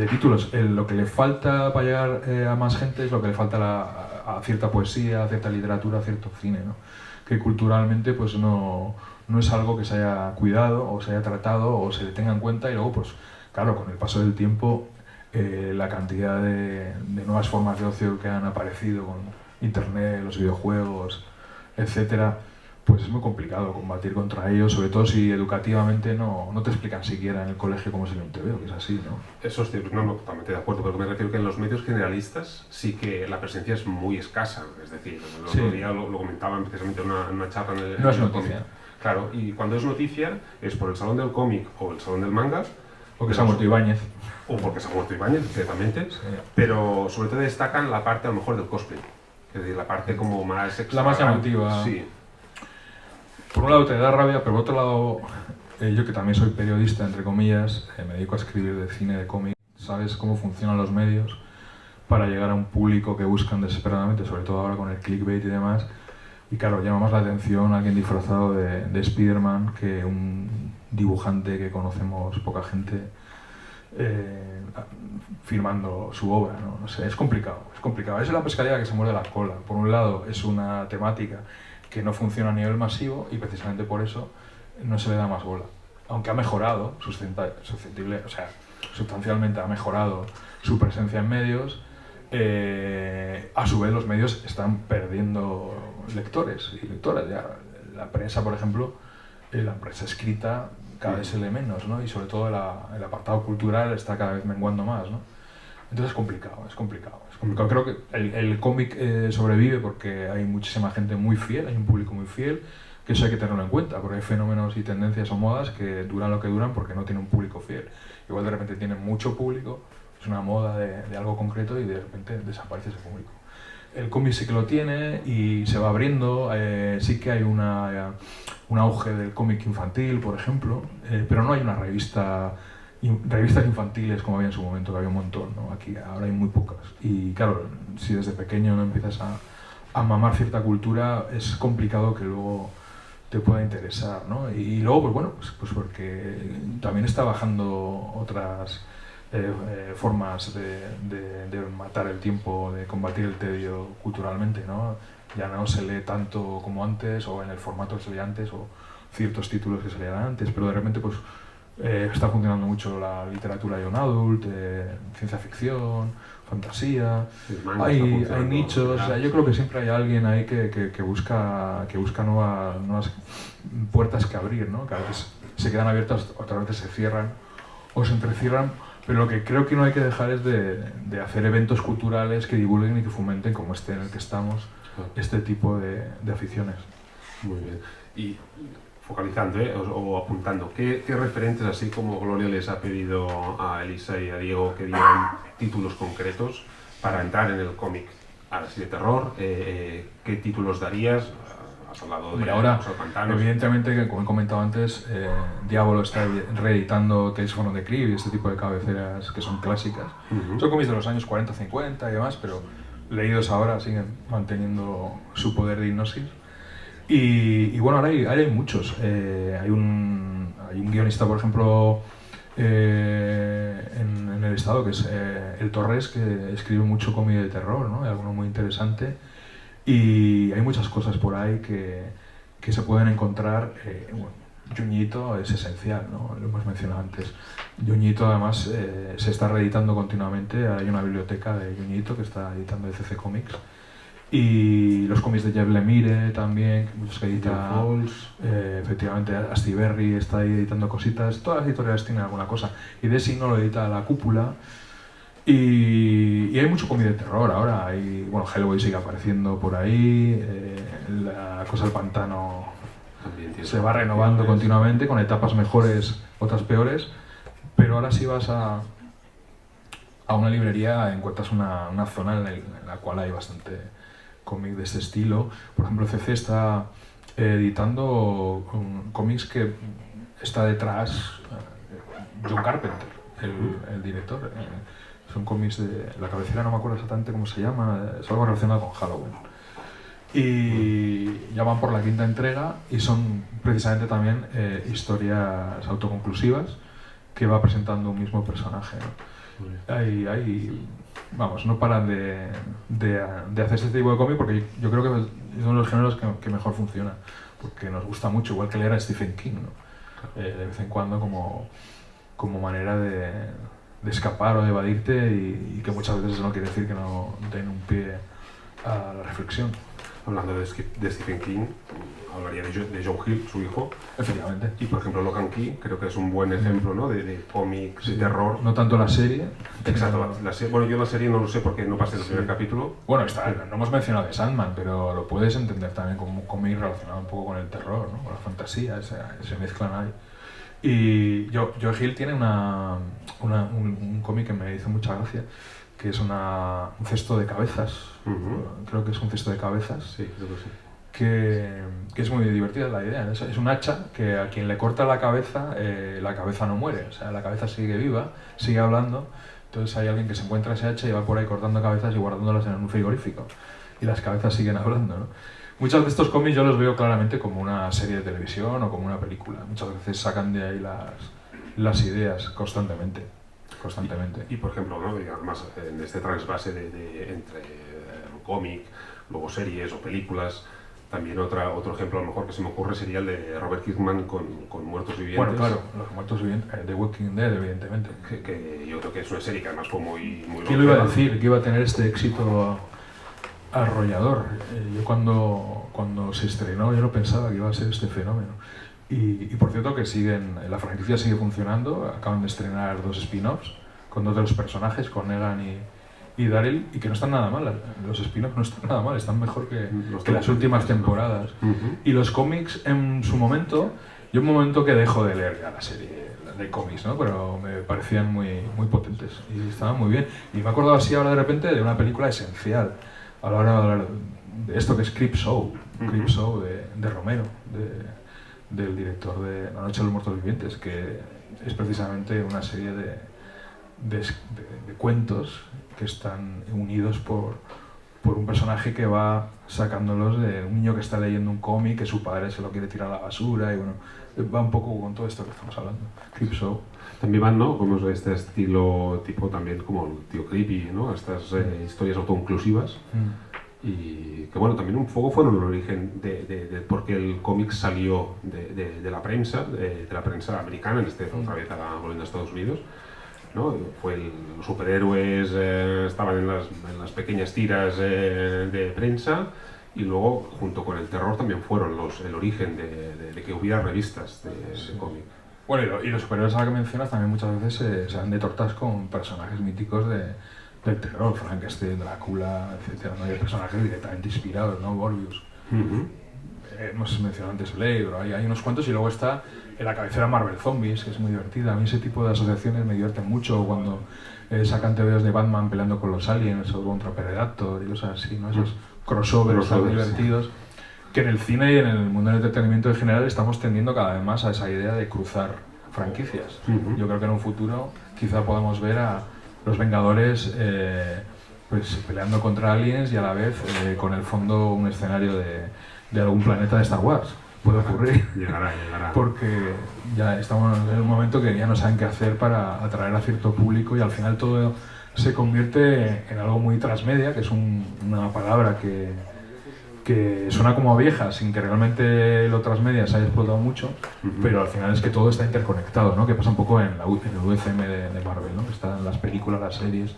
títulos. Lo que le falta para llegar a más gente es lo que le falta a cierta poesía, a cierta literatura, a cierto cine, ¿no? Que culturalmente pues no es algo que se haya cuidado o se haya tratado o se le tenga en cuenta, y luego pues claro, con el paso del tiempo la cantidad de nuevas formas de ocio que han aparecido con internet, los videojuegos, etcétera, pues es muy complicado combatir contra ellos, sobre todo si educativamente no te explican siquiera en el colegio cómo se lee un TVO, que es así, ¿no? Eso sí, no, totalmente de acuerdo, pero me refiero que en los medios generalistas sí que la presencia es muy escasa, es decir, el otro día lo comentaban precisamente en una charla en el... No es noticia. Claro, y cuando es noticia es por el Salón del Cómic o el Salón del Manga. Porque se ha muerto Ibáñez. O porque se ha muerto Ibáñez, ciertamente, sí. Pero sobre todo destacan la parte a lo mejor del cosplay, es decir, la parte como más... La más llamativa. Sí. Por un lado te da rabia, pero por otro lado, yo que también soy periodista, entre comillas, me dedico a escribir de cine, de cómic, sabes cómo funcionan los medios para llegar a un público que buscan desesperadamente, sobre todo ahora con el clickbait y demás. Y claro, llama más la atención alguien disfrazado de Spider-Man que un dibujante que conocemos poca gente firmando su obra, ¿no? No sé, es complicado, es complicado. Es la pescadilla que se muerde la cola. Por un lado, es una temática que no funciona a nivel masivo y precisamente por eso no se le da más bola. Aunque ha mejorado, sustancialmente ha mejorado su presencia en medios, a su vez los medios están perdiendo lectores y lectoras. Ya, la prensa, por ejemplo, la prensa escrita cada vez se lee menos, ¿no? Y sobre todo el apartado cultural está cada vez menguando más, ¿no? Entonces es complicado, es complicado. Creo que el cómic sobrevive porque hay muchísima gente muy fiel, hay un público muy fiel, que eso hay que tenerlo en cuenta, porque hay fenómenos y tendencias o modas que duran lo que duran porque no tienen un público fiel. Igual de repente tienen mucho público, es una moda de algo concreto y de repente desaparece ese público. El cómic sí que lo tiene y se va abriendo, sí que hay un auge del cómic infantil, por ejemplo, pero no hay una revistas infantiles como había en su momento, que había un montón, ¿no? Aquí ahora hay muy pocas. Y claro, si desde pequeño no empiezas a mamar cierta cultura, es complicado que luego te pueda interesar, ¿no? Y luego, pues bueno, pues porque también está bajando otras formas de matar el tiempo, de combatir el tedio culturalmente, ¿no? Ya no se lee tanto como antes, o en el formato que se leía antes, o ciertos títulos que se leían antes, pero de repente pues está funcionando mucho la literatura young adult, ciencia ficción, fantasía, hay nichos, o sea, yo creo que siempre hay alguien ahí que busca nuevas puertas que abrir, ¿no? Que a veces se quedan abiertas, otras veces se cierran o se entrecierran, pero lo que creo que no hay que dejar es de hacer eventos culturales que divulguen y que fomenten, como este en el que estamos, este tipo de aficiones. Muy bien. Y focalizando o apuntando, ¿qué referentes, así como Gloria les ha pedido a Elisa y a Diego que dieran títulos concretos para entrar en el cómic así de terror? ¿Qué títulos darías? Has hablado de ahora, Los Pantanos. Evidentemente, como he comentado antes, Diablo está reeditando Tales from the Crypt y este tipo de cabeceras que son clásicas. Son cómics de los años 40, 50 y demás, pero leídos ahora siguen manteniendo su poder de hipnosis. Y bueno, ahora hay muchos. Hay un guionista, por ejemplo, en el estado, que es El Torres, que escribe mucho cómic de terror, ¿no? Hay alguno muy interesante. Y hay muchas cosas por ahí que se pueden encontrar. Bueno, Junji Ito es esencial, ¿no? Lo hemos mencionado antes. Junji Ito además se está reeditando continuamente, hay una biblioteca de Junji Ito que está editando CC Comics. Y los cómics de Jeff Lemire también, muchos que edita, efectivamente, Astiberri está ahí editando cositas, todas las editoriales tienen alguna cosa. Y Desi no lo edita La Cúpula. Y hay mucho cómic de terror ahora, bueno, Hellboy sigue apareciendo por ahí, La Cosa del Pantano se va renovando continuamente, con etapas mejores, otras peores, pero ahora si vas a una librería encuentras una zona en la cual hay bastante cómic de este estilo. Por ejemplo, CC está editando cómics que está detrás John Carpenter, el director. Son cómics de la cabecera, no me acuerdo exactamente cómo se llama, es algo relacionado con Halloween. Y ya van por la 5ª entrega y son precisamente también historias autoconclusivas que va presentando un mismo personaje, ¿no? Vamos, no paran de hacer este tipo de cómic, porque yo creo que es uno de los géneros que mejor funciona, porque nos gusta mucho, igual que leer a Stephen King, ¿no? De vez en cuando como manera de escapar o de evadirte, y que muchas veces eso no quiere decir que no den un pie a la reflexión. Hablando de Stephen King, hablaría de Joe Hill, su hijo. Efectivamente. Y por ejemplo, Lock and Key, creo que es un buen ejemplo, ¿no? de cómics de terror. No tanto la serie. Exacto. Bueno, yo la serie no lo sé porque no pasé el primer capítulo. Bueno, no hemos mencionado de Sandman, pero lo puedes entender también como un cómic relacionado un poco con el terror, ¿no? Con la fantasía, se mezclan ahí. Y Joe Hill tiene un cómic que me hizo mucha gracia, que es un cesto de cabezas. Creo que es un cesto de cabezas. Sí, creo que sí. Que es muy divertida la idea. Es un hacha que a quien le corta la cabeza no muere. O sea, la cabeza sigue viva, sigue hablando. Entonces hay alguien que se encuentra ese hacha y va por ahí cortando cabezas y guardándolas en un frigorífico. Y las cabezas siguen hablando, ¿no? Muchos de estos cómics yo los veo claramente como una serie de televisión o como una película. Muchas veces sacan de ahí las ideas constantemente. Y por ejemplo, ¿no? Además, en este trasvase entre cómic, luego series o películas, también otro ejemplo a lo mejor que se me ocurre sería el de Robert Kirkman con Muertos Vivientes. Bueno, claro, Los Muertos Vivientes, The Walking Dead, evidentemente. Que yo creo que es una serie que además fue muy ¿Quién lo iba a decir? Que iba a tener este éxito arrollador. Yo cuando se estrenó yo no pensaba que iba a ser este fenómeno. Y por cierto que la franquicia sigue funcionando, acaban de estrenar 2 spin-offs con 2 de los personajes, con Negan y Daryl, y que no están nada mal. Los spin-offs no están nada mal, están mejor que las últimas temporadas. Y los cómics en su momento, yo un momento que dejo de leer ya la serie de cómics, ¿no? Pero me parecían muy potentes y estaban muy bien. Y me he acordado así ahora de repente de una película esencial a la hora de hablar de esto, que es Creepshow, de Romero, del director de La Noche de los Muertos Vivientes, que es precisamente una serie de cuentos que están unidos por un personaje que va sacándolos de un niño que está leyendo un cómic, que su padre se lo quiere tirar a la basura, y bueno, va un poco con todo esto que estamos hablando. Creepshow. También van, ¿no? Como este estilo tipo también como el tío Creepy, ¿no? Estas historias autoinclusivas. Y que bueno, también un poco fueron el origen de por qué el cómic salió de la prensa americana, otra vez volviendo a Estados Unidos, ¿no? Los superhéroes estaban en las pequeñas tiras de prensa, y luego junto con el terror también fueron el origen de que hubiera revistas de cómic. Bueno, y los superhéroes a los que mencionas también muchas veces se dan de tortas con personajes míticos del terror, Frankenstein, Drácula, etc. ¿No? Hay personajes directamente inspirados, ¿no? Morbius. Hemos mencionado antes Blade, pero hay unos cuantos, y luego está en la cabecera Marvel Zombies, que es muy divertida. A mí ese tipo de asociaciones me divierten mucho, cuando sacan teorías de Batman peleando con los aliens o contra Predator y cosas así, ¿no? Esos crossovers tan divertidos, que en el cine y en el mundo del entretenimiento en general estamos tendiendo cada vez más a esa idea de cruzar franquicias. Yo creo que en un futuro quizá podamos ver a los Vengadores pues peleando contra aliens y a la vez con el fondo un escenario de algún planeta de Star Wars. Puede ocurrir. Llegará. Porque ya estamos en un momento que ya no saben qué hacer para atraer a cierto público, y al final todo se convierte en algo muy transmedia, que es una palabra que que suena como vieja sin que realmente lo transmedia se haya explotado mucho, pero al final es que todo está interconectado, ¿no? Que pasa un poco en el UCM de Marvel, ¿no? Están las películas, las series,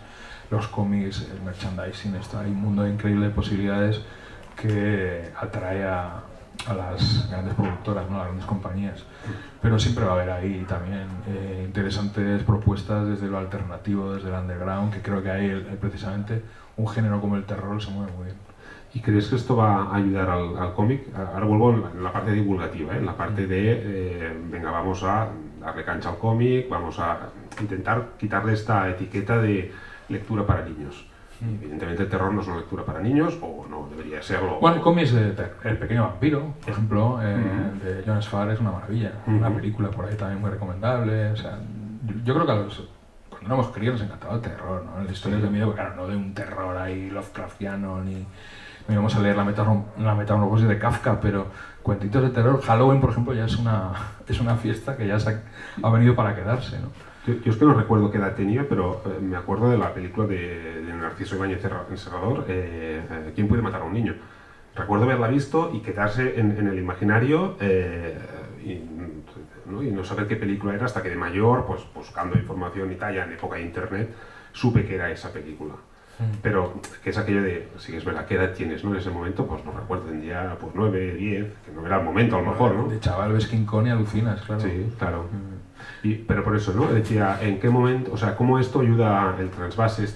los cómics, el merchandising, hay un mundo increíble de posibilidades que atrae a las grandes productoras, ¿no? A las grandes compañías. Pero siempre va a haber ahí también interesantes propuestas desde lo alternativo, desde el underground, que creo que hay precisamente un género como el terror se mueve muy bien. ¿Y crees que esto va a ayudar al cómic? Ahora vuelvo en la parte divulgativa, en la parte de, venga, vamos a darle cancha al cómic, vamos a intentar quitarle esta etiqueta de lectura para niños. Evidentemente el terror no es una lectura para niños, o no debería serlo. Bueno, el cómic es El pequeño vampiro, por ejemplo, de Jon Sfar, es una maravilla. Una película por ahí también muy recomendable. O sea, yo creo que cuando éramos críos nos encantaba el terror, ¿no? Las historias de miedo, claro, no de un terror ahí Lovecraftiano, ni íbamos a leer la metamorfosis de Kafka, pero cuentitos de terror. Halloween, por ejemplo, ya es una fiesta que ya ha venido para quedarse, ¿no? Yo es que no recuerdo qué edad tenía, pero me acuerdo de la película de Narciso Ibáñez Serrador, ¿Quién puede matar a un niño? Recuerdo haberla visto y quedarse en el imaginario y no saber qué película era hasta que de mayor, pues buscando información y tal, ya en época de internet, supe que era esa película. Pero que es aquello de, sí que es verdad, ¿qué edad tienes, no? En ese momento, pues no recuerdo, tendría pues 9, 10, que no era el momento a lo mejor, ¿no? De chaval ves King Kong y alucinas, claro. Sí, claro. Pero por eso, ¿no? Decía, ¿en qué momento, o sea, cómo esto ayuda el transvase,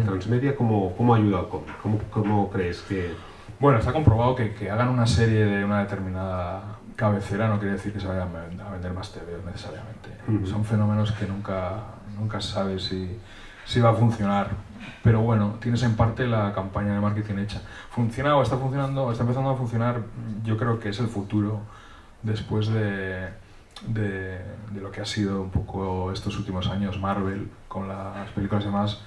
transmedia, cómo ayuda al cómic? ¿Cómo crees que...? Bueno, está comprobado que hagan una serie de una determinada cabecera no quiere decir que se vayan a vender más TV necesariamente. Son fenómenos que nunca sabes si va a funcionar. Pero bueno, tienes en parte la campaña de marketing hecha. ¿Funciona o está funcionando, está empezando a funcionar? Yo creo que es el futuro después de lo que ha sido un poco estos últimos años Marvel con las películas y demás.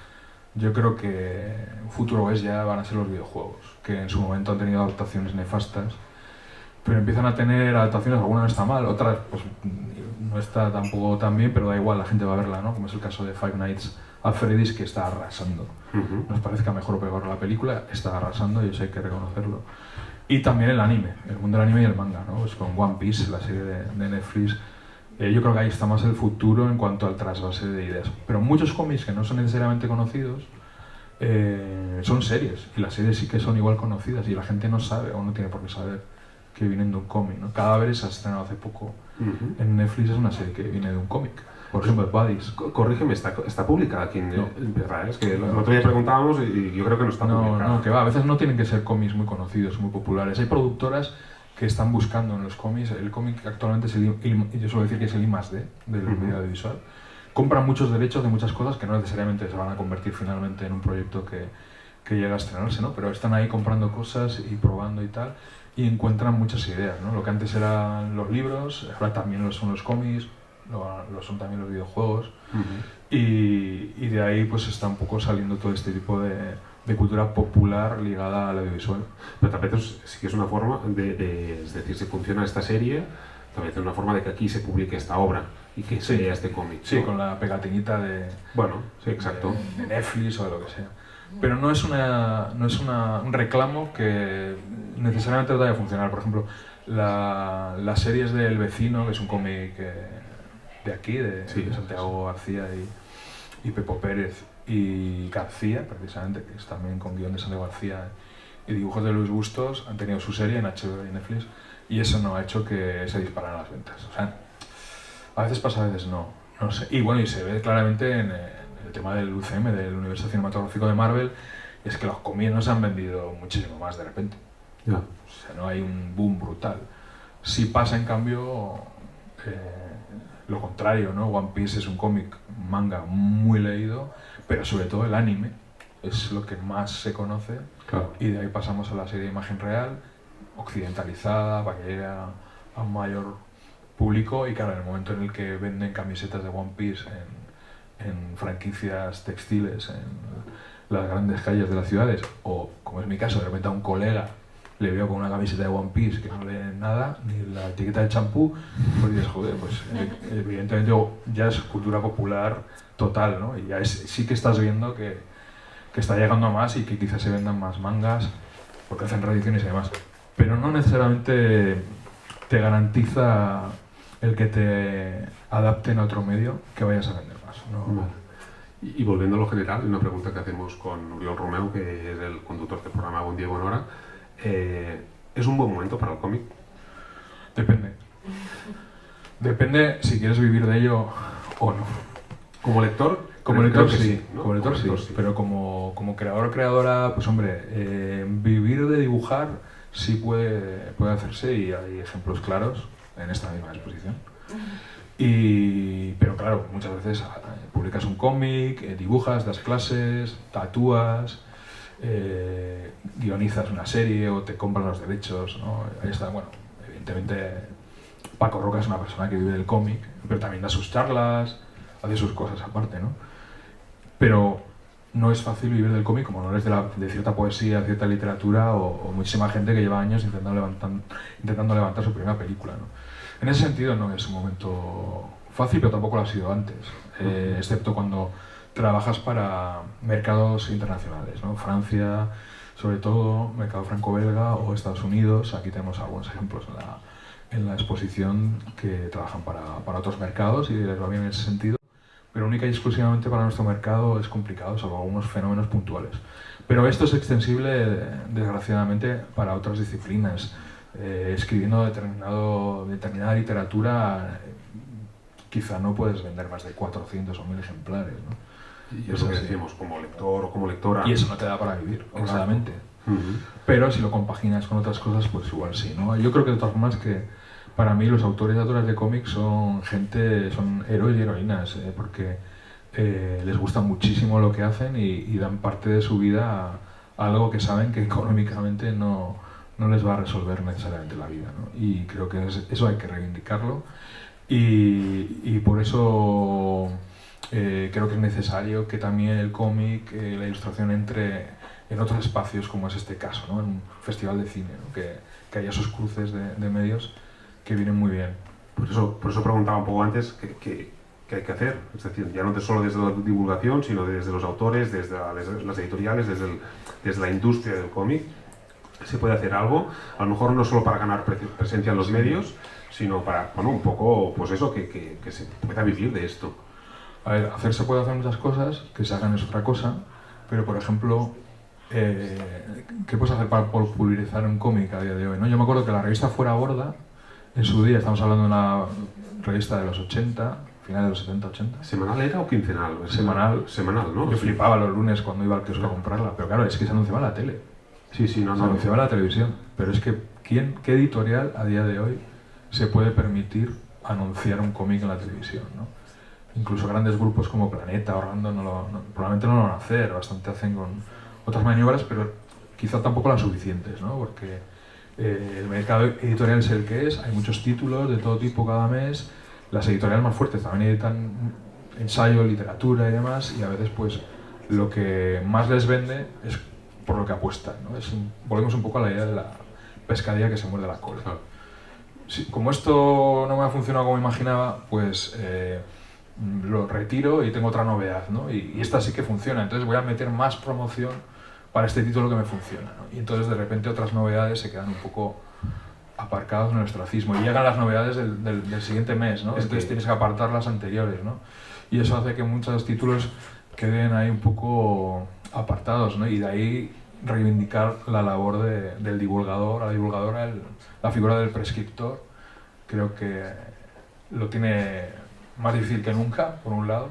Yo creo que un futuro ya van a ser los videojuegos, que en su momento han tenido adaptaciones nefastas, pero empiezan a tener adaptaciones, alguna no está mal, otras pues no está tampoco tan bien, pero da igual, la gente va a verla, ¿no? Como es el caso de Five Nights at Freddy's, que está arrasando. Nos parezca mejor o peor la película, está arrasando y eso hay que reconocerlo. Y también el anime, el mundo del anime y el manga, ¿no? Pues con One Piece, la serie de Netflix, yo creo que ahí está más el futuro en cuanto al trasvase de ideas. Pero muchos cómics que no son necesariamente conocidos son series, y las series sí que son igual conocidas y la gente no sabe o no tiene por qué saber que vienen de un cómic, ¿no? Cadáveres se ha estrenado hace poco en Netflix, es una serie que viene de un cómic. Por ejemplo, Buddies. Corrígeme, ¿está publicada aquí en verdad? Es que el otro día preguntábamos y yo creo que no está publicada. No, que va, a veces no tienen que ser cómics muy conocidos, muy populares. Hay productoras que están buscando en los cómics. El cómic actualmente es yo suelo decir que es el I+D del medio audiovisual. Compran muchos derechos de muchas cosas que no necesariamente se van a convertir finalmente en un proyecto que llega a estrenarse, ¿no? Pero están ahí comprando cosas y probando y tal, y encuentran muchas ideas, ¿no? Lo que antes eran los libros, ahora también lo son los cómics, lo son también los videojuegos, y de ahí pues está un poco saliendo todo este tipo de cultura popular ligada al audiovisual. Pero tal vez sí que es una forma es decir, si funciona esta serie, tal vez es una forma de que aquí se publique esta obra y que se lea este cómic. Sí, ¿no? con la pegatinita sí, exacto. de Netflix o de lo que sea. Pero no es un reclamo que necesariamente vaya a funcionar. Por ejemplo, las series de El Vecino, que es un cómic de aquí, de Santiago García y Pepo Pérez y García, precisamente, que es también con guión de Santiago García y dibujos de Luis Bustos, han tenido su serie en HBO y Netflix, y eso no ha hecho que se dispararan las ventas. O sea, a veces pasa, a veces no sé. Y bueno, y se ve claramente en el tema del UCM, del universo cinematográfico de Marvel, es que los cómics no se han vendido muchísimo más de repente. Yeah. O sea, no hay un boom brutal. Sí pasa, en cambio, lo contrario, ¿no? One Piece es un cómic, manga muy leído, pero sobre todo el anime es lo que más se conoce. Claro. Y de ahí pasamos a la serie de imagen real, occidentalizada, para que llegue a un mayor público. Y claro, en el momento en el que venden camisetas de One Piece en franquicias textiles, en las grandes calles de las ciudades, o como es mi caso, de repente a un colega le veo con una camiseta de One Piece que no lee nada, ni la etiqueta de champú, pues dices, joder, pues evidentemente ya es cultura popular total, ¿no? Y ya sí que estás viendo que está llegando a más y que quizás se vendan más mangas, porque hacen reediciones y demás. pero no necesariamente te garantiza el que te adapten a otro medio que vayas a vender más, ¿no? Vale. Y volviendo a lo general, una pregunta que hacemos con Oriol Romeu, que es el conductor del programa Bon Dia, Bona Hora. ¿Es un buen momento para el cómic? Depende. Depende si quieres vivir de ello o no. Como lector, Como lector sí, sí, ¿no? como lector sí, pero como creador o creadora, pues hombre, vivir de dibujar sí puede hacerse, y hay ejemplos claros en esta misma exposición. Pero claro, muchas veces publicas un cómic, dibujas, das clases, tatúas, guionizas una serie o te compran los derechos, ¿no? Ahí está, bueno, evidentemente Paco Roca es una persona que vive del cómic, pero también da sus charlas, hace sus cosas aparte, ¿no? Pero no es fácil vivir del cómic, como no es de cierta poesía, cierta literatura o muchísima gente que lleva años intentando levantar su primera película, ¿no? En ese sentido no es un momento fácil, pero tampoco lo ha sido antes, excepto cuando trabajas para mercados internacionales, ¿no? Francia, sobre todo, mercado franco-belga, o Estados Unidos. Aquí tenemos algunos ejemplos en la exposición que trabajan para otros mercados y les va bien en ese sentido, pero única y exclusivamente para nuestro mercado es complicado, salvo algunos fenómenos puntuales. Pero esto es extensible, desgraciadamente, para otras disciplinas. Escribiendo determinada literatura, quizá no puedes vender más de 400 o 1000 ejemplares, ¿no? Y eso que decimos, como lector o como lectora. Y eso no te da para vivir, honestamente. Pero si lo compaginas con otras cosas, pues igual sí, ¿no? Yo creo que de todas formas que para mí los autores y autoras de cómics son héroes y heroínas, porque les gusta muchísimo lo que hacen y dan parte de su vida a algo que saben que económicamente no les va a resolver necesariamente la vida, ¿no? Y creo que eso hay que reivindicarlo, y por eso creo que es necesario que también el cómic, la ilustración, entre en otros espacios como es este caso, ¿no? En un festival de cine, ¿no? Que haya esos cruces de medios que vienen muy bien. Por eso preguntaba un poco antes qué hay que hacer, es decir, ya no solo desde la divulgación, sino desde los autores, desde las editoriales, desde la industria del cómic. Se puede hacer algo, a lo mejor no solo para ganar presencia en los medios, sino para, bueno, un poco, pues eso, que se pueda vivir de esto. A ver, se puede hacer muchas cosas, que se hagan es otra cosa, pero por ejemplo, ¿qué puedes hacer para popularizar un cómic a día de hoy, ¿no? Yo me acuerdo que la revista Fuera Borda, en su día, estamos hablando de una revista de los 80, finales de los 70, 80. ¿Semanal era o quincenal? Semanal, ¿no? Yo flipaba los lunes cuando iba al kiosco a comprarla, pero claro, es que se anunciaba en la tele. Sí, no. Se anunciaba en la televisión, pero es que ¿qué editorial a día de hoy se puede permitir anunciar un cómic en la televisión, ¿no? Incluso grandes grupos como Planeta o Random probablemente no lo van a hacer, bastante hacen con otras maniobras, pero quizá tampoco las suficientes, ¿no? Porque el mercado editorial es el que es, hay muchos títulos de todo tipo cada mes, las editoriales más fuertes también editan ensayo, literatura y demás, y a veces pues lo que más les vende es por lo que apuestan, ¿no? Volvemos un poco a la idea de la pescadilla que se muerde la cola. Como esto no me ha funcionado como imaginaba, pues lo retiro y tengo otra novedad, ¿no? Y esta sí que funciona, entonces voy a meter más promoción para este título que me funciona, ¿no? Y entonces de repente otras novedades se quedan un poco aparcadas en el ostracismo y llegan las novedades del siguiente mes, ¿no? Entonces tienes que apartar las anteriores, ¿no? Y eso hace que muchos títulos queden ahí un poco apartados, ¿no? Y de ahí reivindicar la labor del divulgador, la divulgadora, la figura del prescriptor. Creo que lo tiene más difícil que nunca, por un lado,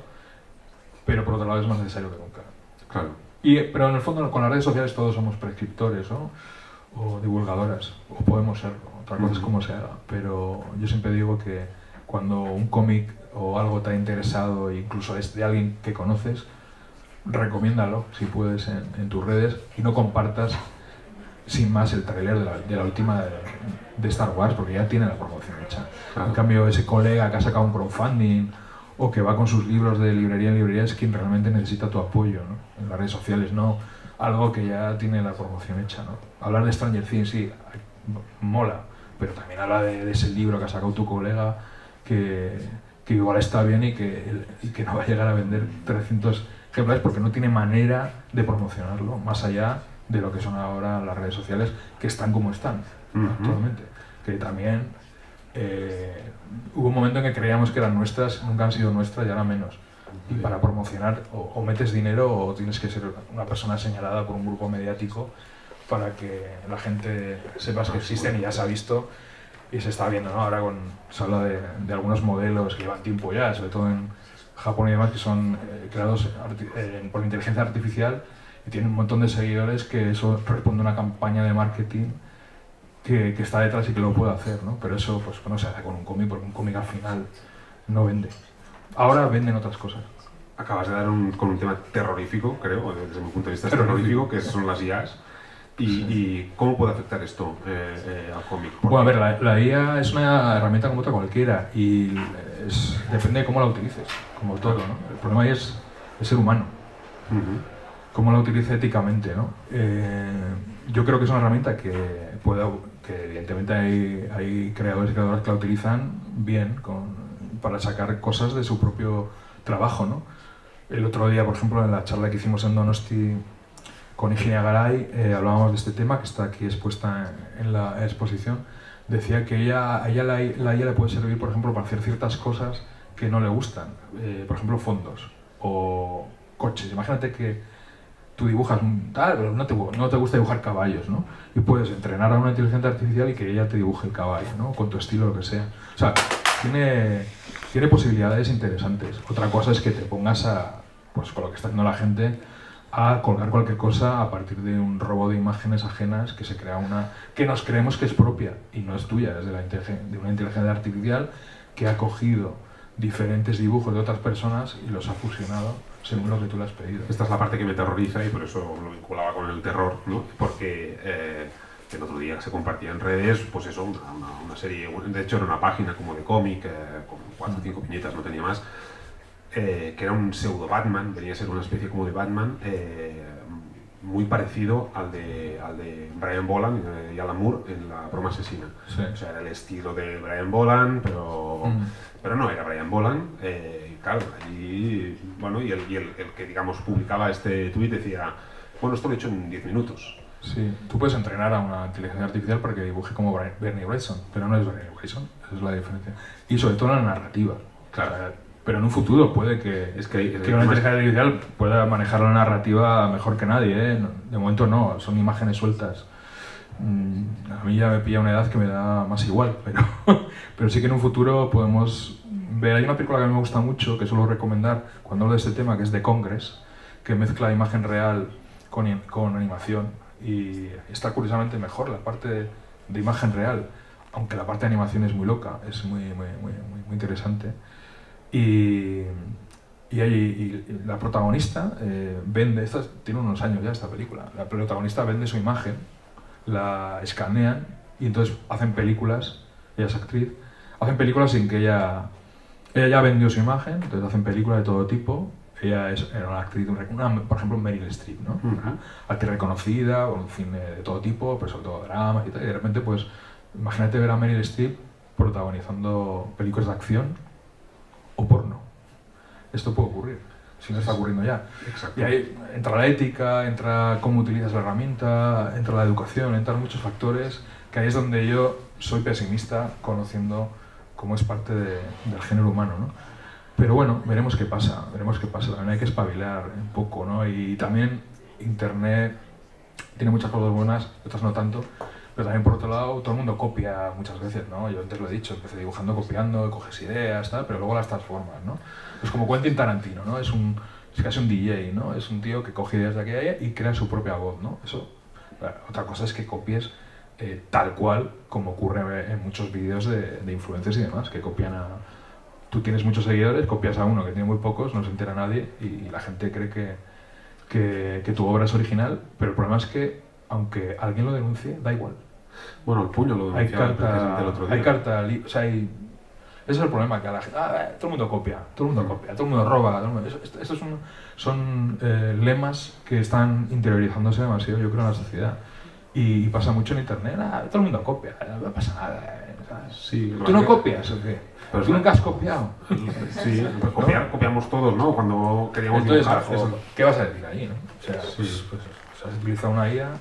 pero por otro lado es más necesario que nunca. Claro. Pero en el fondo con las redes sociales todos somos prescriptores, ¿no? O divulgadoras, o podemos serlo, otra cosa es cómo se haga, pero yo siempre digo que cuando un cómic o algo te ha interesado, incluso es de alguien que conoces, recomiéndalo si puedes en tus redes y no compartas sin más el tráiler de la última de Star Wars, porque ya tiene la promoción hecha. En cambio, ese colega que ha sacado un crowdfunding o que va con sus libros de librería en librería es quien realmente necesita tu apoyo, ¿no? En las redes sociales, no algo que ya tiene la promoción hecha, ¿no? Hablar de Stranger Things sí, mola, pero también habla de ese libro que ha sacado tu colega que igual está bien y que no va a llegar a vender 300 ejemplares porque no tiene manera de promocionarlo, más allá de lo que son ahora las redes sociales, que están como están. actualmente. Que también hubo un momento en que creíamos que eran nuestras, nunca han sido nuestras y ahora menos. Y para promocionar o metes dinero o tienes que ser una persona señalada por un grupo mediático para que la gente sepas que existen y ya se ha visto y se está viendo, ¿no? Ahora se habla de algunos modelos que llevan tiempo ya, sobre todo en Japón y demás, que son creados por inteligencia artificial y tienen un montón de seguidores, que eso responde a una campaña de marketing que está detrás y que lo puede hacer, ¿no? Pero eso pues no se hace con un cómic, porque un cómic al final no vende. Ahora venden otras cosas. Acabas de dar con un tema terrorífico, creo, desde mi punto de vista es terrorífico, que son las IAs. ¿Y cómo puede afectar esto al cómic? Bueno, a ver, la IA es una herramienta como otra cualquiera y depende de cómo la utilices, como todo, ¿no? El problema ahí es el ser humano, cómo la utilice éticamente, ¿no? Yo creo que es una herramienta que evidentemente hay creadores y creadoras que la utilizan bien para sacar cosas de su propio trabajo, ¿no? El otro día, por ejemplo, en la charla que hicimos en Donosti con Higinia Garay, hablábamos de este tema, que está aquí expuesta en la exposición. Decía que a ella la IA le puede servir, por ejemplo, para hacer ciertas cosas que no le gustan. Por ejemplo, fondos o coches. Imagínate que tú dibujas tal, pero no te gusta dibujar caballos, ¿no? Y puedes entrenar a una inteligencia artificial y que ella te dibuje el caballo, ¿no? Con tu estilo, lo que sea. O sea, tiene posibilidades interesantes. Otra cosa es que te pongas pues con lo que está haciendo la gente, a colgar cualquier cosa a partir de un robo de imágenes ajenas que se crea que nos creemos que es propia y no es tuya, es de una inteligencia artificial que ha cogido diferentes dibujos de otras personas y los ha fusionado según lo que tú le has pedido. Esta es la parte que me terroriza y por eso lo vinculaba con el terror, ¿no? Porque el otro día se compartía en redes, pues eso, una serie, de hecho era una página como de cómic, con 4 o 5 viñetas, no tenía más, que era un pseudo Batman, venía a ser una especie como de Batman, muy parecido al de Brian Boland y Alan Moore en La broma asesina. Sí. O sea, era el estilo de Brian Boland, pero no era Brian Boland. Y claro, allí, bueno, y el que, digamos, publicaba este tuit decía, bueno, esto lo he hecho en 10 minutos. Sí, tú puedes entrenar a una inteligencia artificial para que dibuje como Bernie Wrightson, pero no es Bernie Wrightson, esa es la diferencia. Y sobre todo en la narrativa. Claro. O sea, pero en un futuro puede que una inteligencia artificial pueda manejar la narrativa mejor que nadie, ¿eh? De momento no, son imágenes sueltas. A mí ya me pilla una edad que me da más igual, pero sí que en un futuro podemos ver. Hay una película que a mí me gusta mucho, que suelo recomendar cuando hablo de este tema, que es The Congress, que mezcla imagen real con animación y está curiosamente mejor la parte de imagen real, aunque la parte de animación es muy loca, es muy interesante. Y la protagonista vende, tiene unos años ya esta película, la protagonista vende su imagen, la escanean y entonces hacen películas, ella es actriz, hacen películas sin que ella ya vendió su imagen, entonces hacen películas de todo tipo. Ella era una actriz, por ejemplo Meryl Streep, ¿no? Una actriz reconocida, con un cine de todo tipo, pero sobre todo dramas y tal, y de repente pues imagínate ver a Meryl Streep protagonizando películas de acción o porno. Esto puede ocurrir, si no está ocurriendo ya. Exacto. Y ahí entra la ética, entra cómo utilizas la herramienta, entra la educación, entran muchos factores, que ahí es donde yo soy pesimista, conociendo cómo es parte del género humano, ¿no? Pero bueno, veremos qué pasa, también hay que espabilar un poco, ¿no? Y también Internet tiene muchas cosas buenas, otras no tanto, pero también por otro lado todo el mundo copia muchas veces, ¿no? Yo antes lo he dicho, empecé dibujando, copiando, coges ideas, tal, pero luego las transformas, ¿no? Es como Quentin Tarantino, ¿no? Es casi un DJ, ¿no? Es un tío que coge ideas de aquí y allá y crea su propia voz, ¿no? Eso, otra cosa es que copies tal cual, como ocurre en muchos vídeos de influencers y demás, que copian Tú tienes muchos seguidores, copias a uno que tiene muy pocos, no se entera nadie y la gente cree que tu obra es original, pero el problema es que, aunque alguien lo denuncie, da igual. Bueno, el puño lo denunciaba el otro día. Hay carta, o sea, ese es el problema, que a la gente, todo el mundo copia, todo el mundo roba. Estos son lemas que están interiorizándose demasiado, yo creo, en la sociedad. Y pasa mucho en internet, todo el mundo copia, no pasa nada. Sí, ¿Tú no copias o qué? ¿Tú nunca has copiado? Sí, pues copiamos todos, ¿no? Cuando queríamos dibujar. Entonces, ¿qué vas a decir ahí, no? O sea, pues has utilizado una IA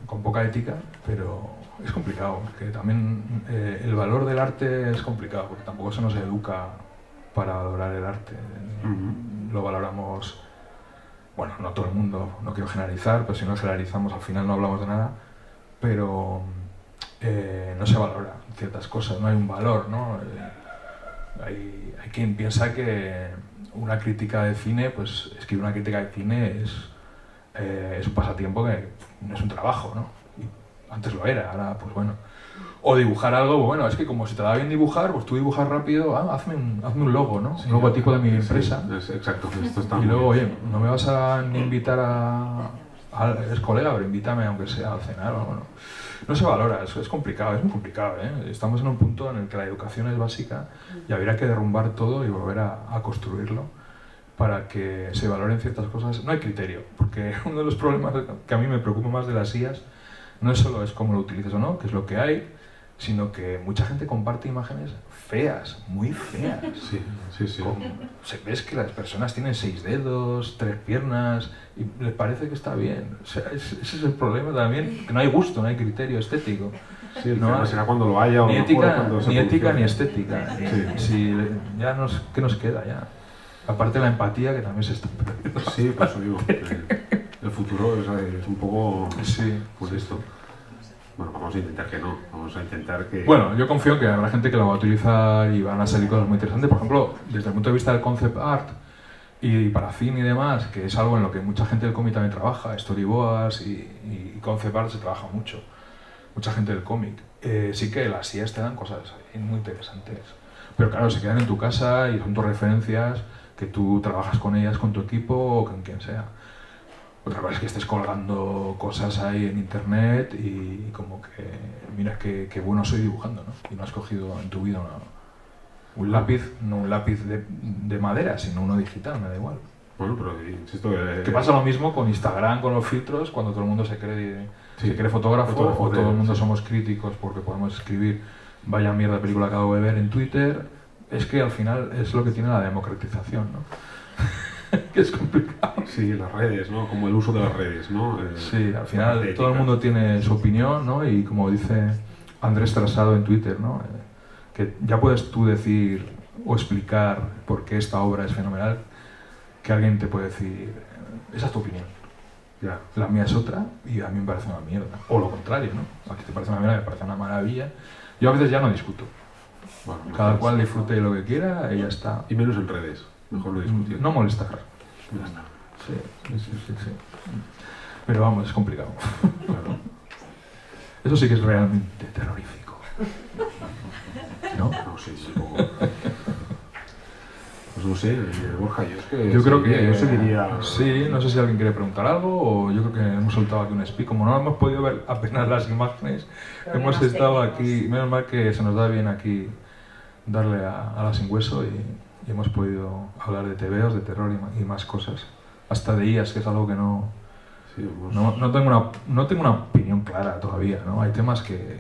con poca ética, pero es complicado, porque también el valor del arte es complicado, porque tampoco se nos educa para valorar el arte. Lo valoramos, bueno, no todo el mundo, no quiero generalizar, pero si no generalizamos al final no hablamos de nada, pero no se valora ciertas cosas, no hay un valor, ¿no? Hay quien piensa que una crítica de cine, pues escribir una crítica de cine es un pasatiempo que no es un trabajo, ¿no? Y antes lo era, ahora pues bueno. O dibujar algo, bueno, es que como se te da bien dibujar, pues tú dibujas rápido, hazme un logo, ¿no? Sí, un logotipo de mi empresa. Sí, exacto, esto está y luego, oye, no me vas a ni invitar eres colega, pero invítame aunque sea a cenar o algo, ¿no? No se valora, es complicado, es muy complicado, ¿eh? Estamos en un punto en el que la educación es básica y habría que derrumbar todo y volver a construirlo para que se valoren ciertas cosas. No hay criterio, porque uno de los problemas que a mí me preocupa más de las IAs no es solo cómo lo utilizas o no, que es lo que hay, sino que mucha gente comparte imágenes feas, muy feas. Sí. Ves que las personas tienen 6 dedos, 3 piernas, y les parece que está bien. O sea, ese es el problema también, que no hay gusto, no hay criterio estético. Sí, no será cuando lo haya o ni ética, ni ética ni estética. Sí. Ya ¿qué nos queda ya? Aparte la empatía, que también se está perdiendo. Sí, por eso digo. El futuro es un poco pues esto. Bueno, vamos a intentar que no, vamos a intentar que... Bueno, yo confío en que habrá gente que lo va a utilizar y van a salir cosas muy interesantes. Por ejemplo, desde el punto de vista del concept art y para cine y demás, que es algo en lo que mucha gente del cómic también trabaja, storyboards y concept art se trabaja mucho. Mucha gente del cómic. Sí que las IAs te dan cosas muy interesantes. Pero claro, se quedan en tu casa y son tus referencias, que tú trabajas con ellas, con tu equipo o con quien sea. Otra cosa es que estés colgando cosas ahí en internet y como que mira qué bueno soy dibujando, ¿no? Y no has cogido en tu vida un lápiz, no un lápiz de madera, sino uno digital, me da igual. Bueno, pero insisto que pasa lo mismo con Instagram, con los filtros, cuando todo el mundo se cree fotógrafo o todo el mundo somos críticos porque podemos escribir vaya mierda de película que acabo de ver en Twitter. Es que al final es lo que tiene la democratización, ¿no? Que es complicado. Sí, las redes, ¿no? Como el uso de las redes, ¿no? Sí, al final todo el mundo tiene su opinión, ¿no? Y como dice Andrés Trasado en Twitter, ¿no? Que ya puedes tú decir o explicar por qué esta obra es fenomenal, que alguien te puede decir, esa es tu opinión. Ya. La mía es otra y a mí me parece una mierda. O lo contrario, ¿no? A ti te parece una mierda, me parece una maravilla. Yo a veces ya no discuto. Bueno, cada cual disfrute de lo que quiera y ya está. Y menos en redes. Mejor no discutir. No molestar. Ya está. Sí. Pero vamos, es complicado. Claro. Eso sí que es realmente terrorífico. ¿No? No, sí, supongo. Pues no sé, Borja, yo creo que yo seguiría... Sí, no sé si alguien quiere preguntar algo o yo creo que hemos soltado aquí un speak. Como no hemos podido ver apenas las imágenes, hemos estado aquí, menos mal que se nos da bien aquí darle a la sin hueso y hemos podido hablar de tebeos, de terror y más cosas. Hasta de IAs, que es algo que no tengo una opinión clara todavía, ¿no? Hay temas que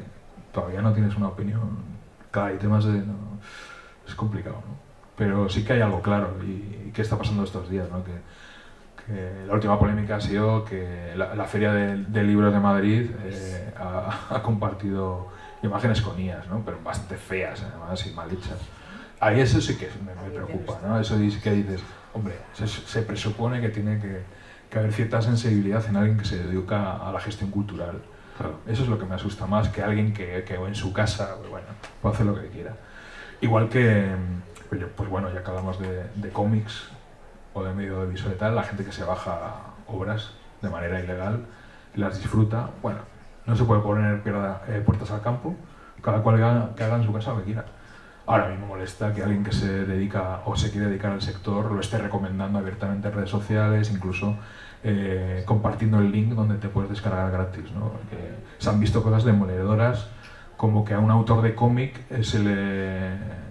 todavía no tienes una opinión clara, hay temas de... No, es complicado, ¿no? Pero sí que hay algo claro y qué está pasando estos días, ¿no? Que la última polémica ha sido que la Feria del Libro de Madrid ha compartido imágenes con IAs, ¿no? Pero bastante feas, además, y mal hechas. Ahí eso sí que me preocupa, ¿no? Eso sí que dices, hombre, se presupone que tiene que haber cierta sensibilidad en alguien que se dedica a la gestión cultural. Claro. Eso es lo que me asusta más que alguien que en su casa, pues bueno, puede hacer lo que quiera. Igual que, pues bueno, ya que hablamos de cómics o de medio audiovisual y tal, la gente que se baja obras de manera ilegal y las disfruta, bueno, no se puede poner puertas al campo, cada cual que haga en su casa lo que quiera. Ahora a mí me molesta que alguien que se dedica o se quiere dedicar al sector lo esté recomendando abiertamente en redes sociales, incluso compartiendo el link donde te puedes descargar gratis, ¿no? Que se han visto cosas demoledoras como que a un autor de cómic se le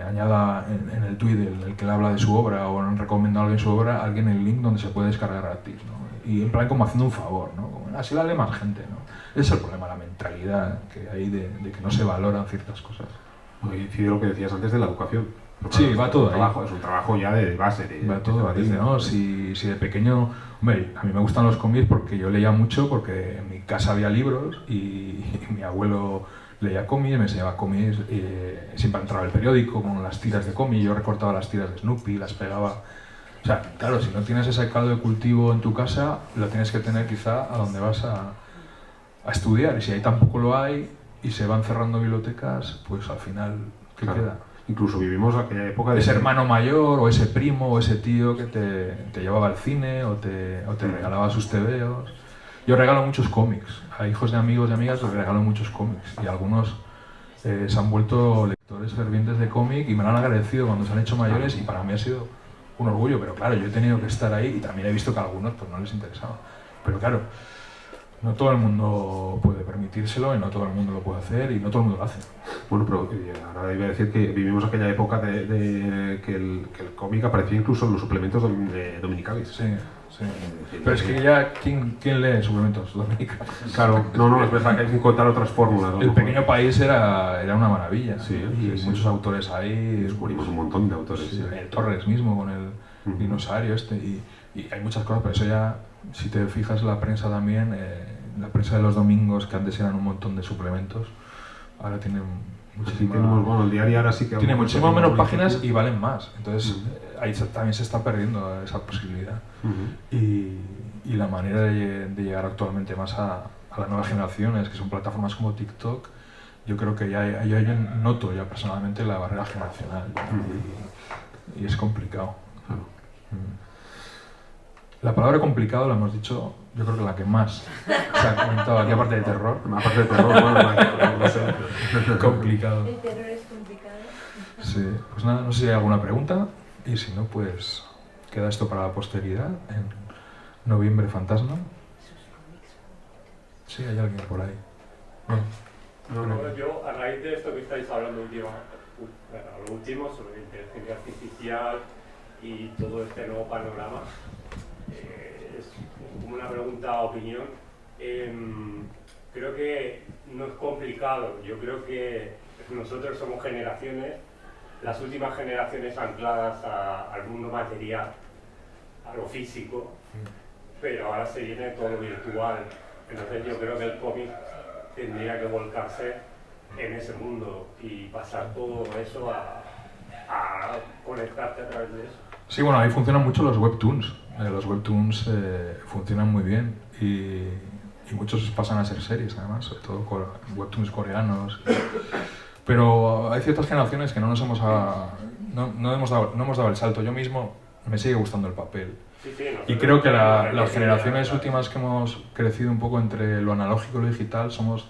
añada en el tweet el que le habla de su obra o han recomendado a alguien su obra, alguien el link donde se puede descargar gratis, ¿no? Y en plan como haciendo un favor, ¿no? Como, así la lee más gente, ¿no? Ese es el problema, la mentalidad que hay de que no se valoran ciertas cosas. Incide lo que decías antes de la educación. Sí, va todo ahí. Es un trabajo ya de base. Va todo ahí, ¿no? Si de pequeño... Hombre, a mí me gustan los cómics porque yo leía mucho, porque en mi casa había libros y mi abuelo leía cómics, me enseñaba cómics, siempre entraba el periódico con las tiras de cómics, yo recortaba las tiras de Snoopy, las pegaba... O sea, claro, si no tienes ese caldo de cultivo en tu casa, lo tienes que tener quizá a donde vas a estudiar, y si ahí tampoco lo hay y se van cerrando bibliotecas, pues al final, ¿qué queda? Incluso vivimos aquella época de... Ese hermano mayor, o ese primo, o ese tío que te llevaba al cine, o te regalaba sus tebeos. Yo regalo muchos cómics. A hijos de amigos y amigas les regalo muchos cómics. Y algunos se han vuelto lectores fervientes de cómic y me lo han agradecido cuando se han hecho mayores, y para mí ha sido un orgullo. Pero claro, yo he tenido que estar ahí, y también he visto que a algunos pues, no les interesaba. Pero claro, no todo el mundo puede permitírselo, y no todo el mundo lo puede hacer, y no todo el mundo lo hace. Bueno, pero ahora iba a decir que vivimos aquella época que el cómic aparecía incluso en los suplementos dominicales. Sí, sí. Pero es que ya, ¿quién lee suplementos dominicales? Claro, no, es verdad que hay que encontrar otras fórmulas, ¿no? El Pequeño País era una maravilla. Sí, y sí, muchos autores ahí. Descubrimos un montón de autores. Sí, Torres mismo, con el dinosaurio este. Y hay muchas cosas, pero eso ya, si te fijas en la prensa también, la prensa de los domingos, que antes eran un montón de suplementos, ahora tienen muchísimas... Bueno, el diario ahora sí que... Tiene muchísimas menos páginas y valen más. Entonces, ahí también se está perdiendo esa posibilidad. Y la manera de llegar actualmente más a las nuevas generaciones, que son plataformas como TikTok, yo creo que ya noto ya personalmente la barrera generacional. Y es complicado. La palabra complicado la hemos dicho, yo creo que la que más se ha comentado aquí, aparte de terror. Aparte de terror, bueno, no sé. Complicado. El terror es complicado. Sí, pues nada, no sé si hay alguna pregunta, y si no, pues queda esto para la posteridad en Noviembre Fantasma. Sí, hay alguien por ahí. Bueno, yo, a raíz de esto que estáis hablando lo último sobre inteligencia artificial y todo este nuevo panorama, es como una pregunta opinión. Creo que no es complicado. Yo creo que nosotros somos generaciones, las últimas generaciones ancladas al mundo material, a lo físico, pero ahora se viene todo lo virtual. Entonces yo creo que el cómic tendría que volcarse en ese mundo y pasar todo eso a conectarte a través de eso. Sí, bueno, ahí funcionan mucho los webtoons. Los webtoons funcionan muy bien, y muchos pasan a ser series, además, sobre todo con webtoons coreanos. Pero hay ciertas generaciones que no hemos dado el salto. Yo mismo me sigue gustando el papel. Y creo que las generaciones últimas que hemos crecido un poco entre lo analógico y lo digital somos,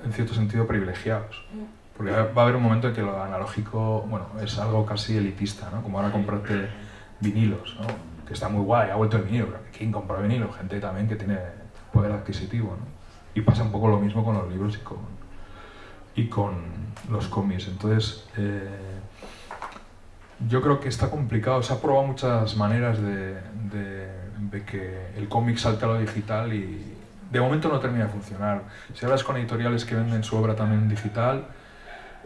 en cierto sentido, privilegiados. Porque va a haber un momento en que lo analógico, bueno, es algo casi elitista, ¿no? Como ahora comprarte vinilos, ¿no? Que está muy guay, ha vuelto el vinilo, pero ¿quién compra vinilo? Gente también que tiene poder adquisitivo, ¿no? Y pasa un poco lo mismo con los libros y con los cómics. Entonces, yo creo que está complicado. Se ha probado muchas maneras de que el cómic salte a lo digital, y de momento no termina de funcionar. Si hablas con editoriales que venden su obra también en digital,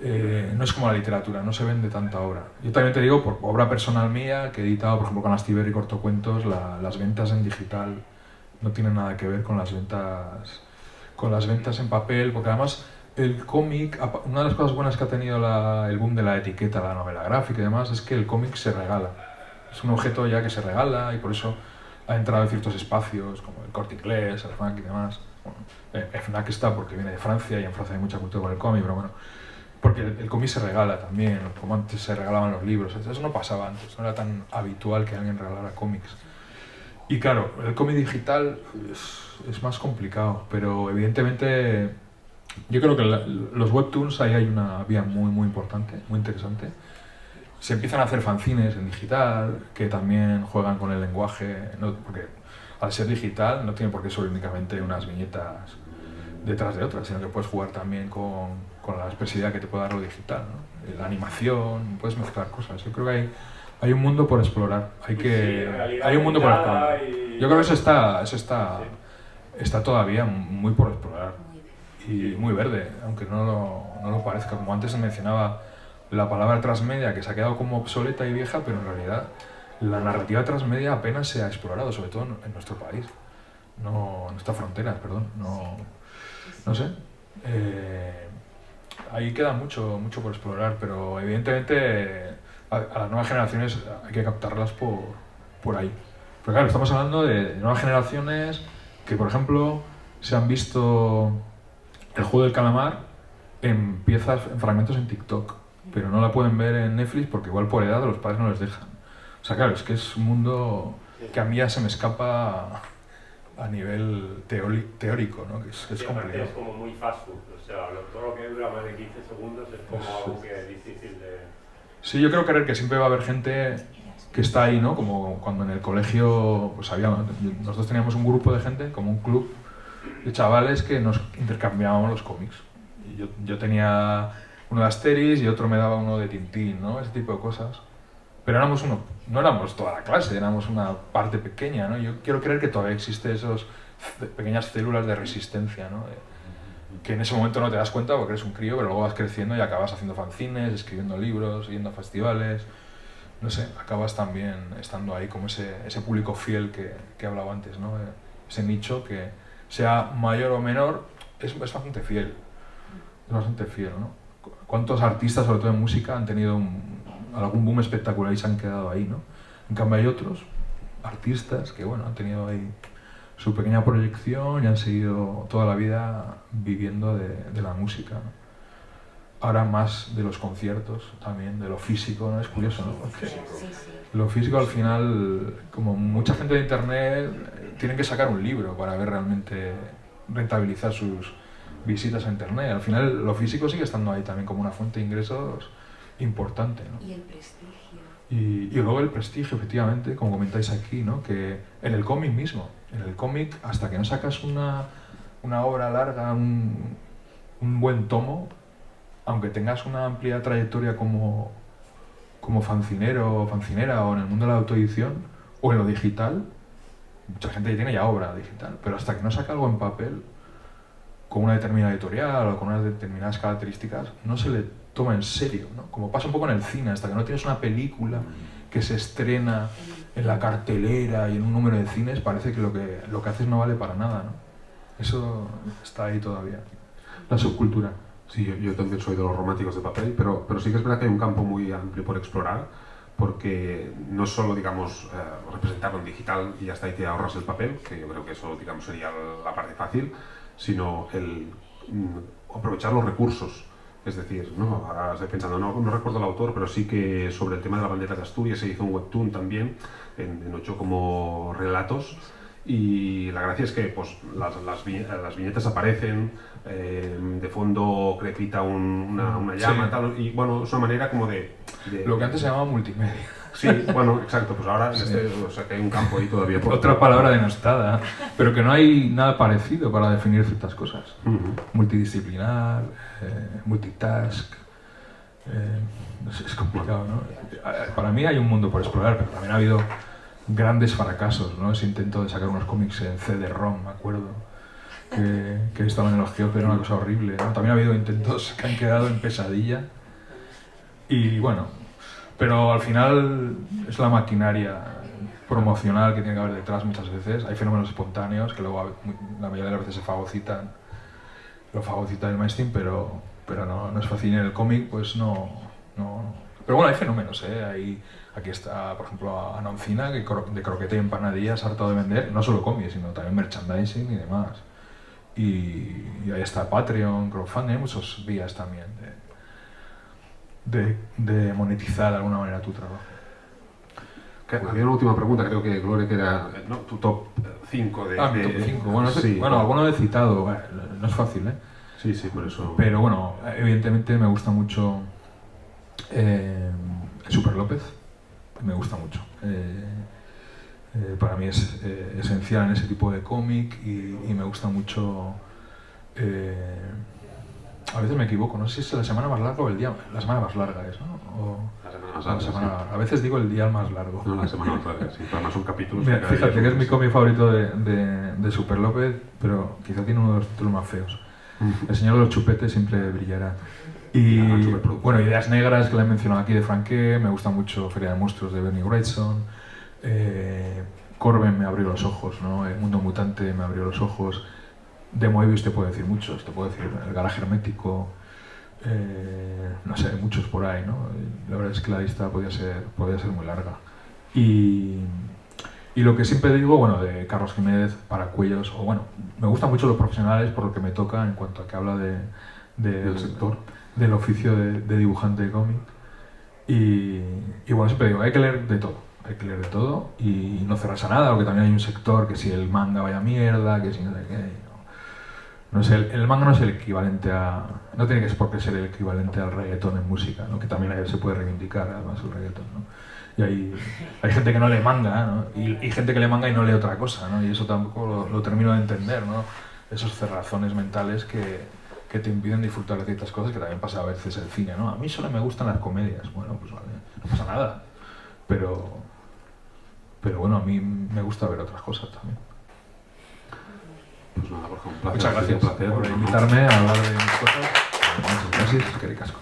no es como la literatura, no se vende tanta obra. Yo también te digo, por obra personal mía, que he editado, por ejemplo, con Astiberri y Cortocuentos, las ventas en digital no tienen nada que ver con las ventas en papel, porque además el cómic, una de las cosas buenas que ha tenido el boom de la etiqueta, la novela gráfica y demás, es que el cómic se regala. Es un objeto ya que se regala, y por eso ha entrado en ciertos espacios como el Corte Inglés, el FNAC y demás. Bueno, el FNAC está porque viene de Francia, y en Francia hay mucha cultura con el cómic, pero bueno, porque el cómic se regala también, como antes se regalaban los libros. Eso no pasaba antes, no era tan habitual que alguien regalara cómics. Y claro, el cómic digital es más complicado, pero evidentemente yo creo que los webtoons, ahí hay una vía muy, muy importante, muy interesante. Se empiezan a hacer fanzines en digital, que también juegan con el lenguaje, ¿no? Porque al ser digital no tiene por qué ser únicamente unas viñetas detrás de otras, sino que puedes jugar también con la expresividad que te puede dar lo digital, ¿no? La animación, puedes mezclar cosas. Yo creo que hay un mundo por explorar. Hay un mundo por explorar. Yo creo que eso está todavía muy por explorar, y muy verde, aunque no lo parezca. Como antes se mencionaba la palabra transmedia, que se ha quedado como obsoleta y vieja, pero en realidad la narrativa transmedia apenas se ha explorado, sobre todo en nuestro país, no en nuestras fronteras, perdón, no sé. Ahí queda mucho por explorar, pero evidentemente a las nuevas generaciones hay que captarlas por ahí. Pero claro, estamos hablando de nuevas generaciones que, por ejemplo, se han visto el juego del calamar en piezas, en fragmentos en TikTok, pero no la pueden ver en Netflix porque igual por edad los padres no les dejan. O sea, claro, es que es un mundo que a mí ya se me escapa a nivel teórico, ¿no? Que es complicado. Es como muy fast food, o sea, todo lo que dura más de 15 segundos es como algo que es difícil de... Sí, yo creo que siempre va a haber gente que está ahí, ¿no? Como cuando en el colegio, pues nosotros teníamos un grupo de gente, como un club de chavales que nos intercambiábamos los cómics. Y yo tenía uno de Asterix y otro me daba uno de Tintín, ¿no? Ese tipo de cosas. Pero no éramos toda la clase, éramos una parte pequeña, ¿no? Yo quiero creer que todavía existen esas pequeñas células de resistencia, ¿no? Que en ese momento no te das cuenta porque eres un crío, pero luego vas creciendo y acabas haciendo fanzines, escribiendo libros, yendo a festivales. No sé, acabas también estando ahí como ese público fiel que he hablado antes, ¿no? Ese nicho que sea mayor o menor es bastante fiel. Es bastante fiel, ¿no? ¿Cuántos artistas, sobre todo en música, han tenido algún boom espectacular y se han quedado ahí, ¿no? En cambio hay otros artistas que, bueno, han tenido ahí su pequeña proyección y han seguido toda la vida viviendo de la música, ¿no? Ahora más de los conciertos también, de lo físico, ¿no? Es curioso, ¿no? Porque lo físico al final, como mucha gente de internet, tienen que sacar un libro para ver realmente rentabilizar sus visitas a internet. Al final lo físico sigue estando ahí también como una fuente de ingresos importante, ¿no? Y el prestigio. Y luego el prestigio, efectivamente, como comentáis aquí, ¿no? Que en el cómic mismo, en el cómic, hasta que no sacas una obra larga, un buen tomo, aunque tengas una amplia trayectoria como fancinero o fancinera o en el mundo de la autoedición o en lo digital, mucha gente tiene ya obra digital, pero hasta que no saca algo en papel con una determinada editorial o con unas determinadas características, no se le toma en serio, ¿no? Como pasa un poco en el cine, hasta que no tienes una película que se estrena en la cartelera y en un número de cines, parece que lo que haces no vale para nada, ¿no? Eso está ahí todavía, la subcultura. Sí, yo también soy de los románticos de papel, pero sí que es verdad que hay un campo muy amplio por explorar, porque no solo, digamos, representarlo en digital y hasta ahí te ahorras el papel, que yo creo que eso, digamos, sería la parte fácil, sino el aprovechar los recursos. Es decir, ¿no? Ahora estoy pensando, no recuerdo el autor, pero sí que sobre el tema de la bandera de Asturias se hizo un webtoon también, en 8 como relatos, y la gracia es que pues, las viñetas aparecen, de fondo crepita una llama, sí. Tal, y bueno, es una manera como de... Lo que antes se llamaba multimedia. Sí, bueno, exacto, pues ahora sí. O sea, que hay un campo ahí todavía. Otra palabra denostada, pero que no hay nada parecido para definir ciertas cosas. Multidisciplinar, multitask, no sé, es complicado, ¿no? Para mí hay un mundo por explorar, pero también ha habido grandes fracasos, ¿no? Ese intento de sacar unos cómics en CD-ROM, me acuerdo, que estaban en los kioscos, era una cosa horrible, ¿no? También ha habido intentos que han quedado en pesadilla y bueno, pero al final es la maquinaria promocional que tiene que haber detrás muchas veces. Hay fenómenos espontáneos que luego la mayoría de las veces se fagocitan, lo fagocita el mainstream, pero no es fácil. En el cómic pues no. Pero bueno, hay fenómenos, ¿eh? Aquí está, por ejemplo, Anoncina, que de croqueta y empanadillas ha hartado de vender, no solo cómics, sino también merchandising y demás. Y ahí está Patreon, crowdfunding, hay muchas vías también de monetizar de alguna manera tu trabajo. Había una última pregunta, creo que Gloria, que era tu top 5 de... Mi top 5. Bueno, sí, bueno, alguno he citado, no es fácil, ¿eh? Sí, por eso... Pero bueno, evidentemente me gusta mucho Super López, me gusta mucho. Para mí es esencial en ese tipo de cómic y me gusta mucho... a veces me equivoco, no sé si es la semana más larga o el día... La semana más larga es, ¿no? La semana más larga, sí. A veces digo el día más largo. No, la semana más larga, sí. Además son capítulos... Mira, fíjate que es mi cómic favorito de Super López, pero quizá tiene uno de los títulos más feos. El señor de los chupetes siempre brillará. Y Bueno, Ideas Negras, que la he mencionado aquí, de Franqué, me gusta mucho Feria de Monstruos, de Bernie Wrightson, Corben me abrió los ojos, ¿no? El Mundo Mutante me abrió los ojos, de Moebius te puedo decir muchos, te puedo decir El Garaje Hermético, no sé, muchos por ahí, ¿no? La verdad es que la lista podía ser muy larga. Y lo que siempre digo, bueno, de Carlos Jiménez, Paracuellos, o bueno, me gustan mucho los profesionales por lo que me toca en cuanto a que habla del sector, del oficio de dibujante de cómic. Y bueno, siempre digo, hay que leer de todo y no cerrarse a nada, porque también hay un sector que si el manga vaya mierda, que si no sé qué. No sé, el manga no es el equivalente a... No tiene que por qué ser el equivalente al reggaetón en música, ¿no? Que también se puede reivindicar además el reggaetón, ¿no? Y hay gente que no lee manga, ¿no? Y gente que lee manga y no lee otra cosa, ¿no? Y eso tampoco lo termino de entender, ¿no? Esos cerrazones mentales que te impiden disfrutar de ciertas cosas, que también pasa a veces el cine, ¿no? A mí solo me gustan las comedias. Bueno, pues vale, no pasa nada. Pero bueno, a mí me gusta ver otras cosas también. Pues nada, Borja, un placer. Muchas gracias Un placer por invitarme a hablar de mis cosas. Muchas gracias, que ricasco.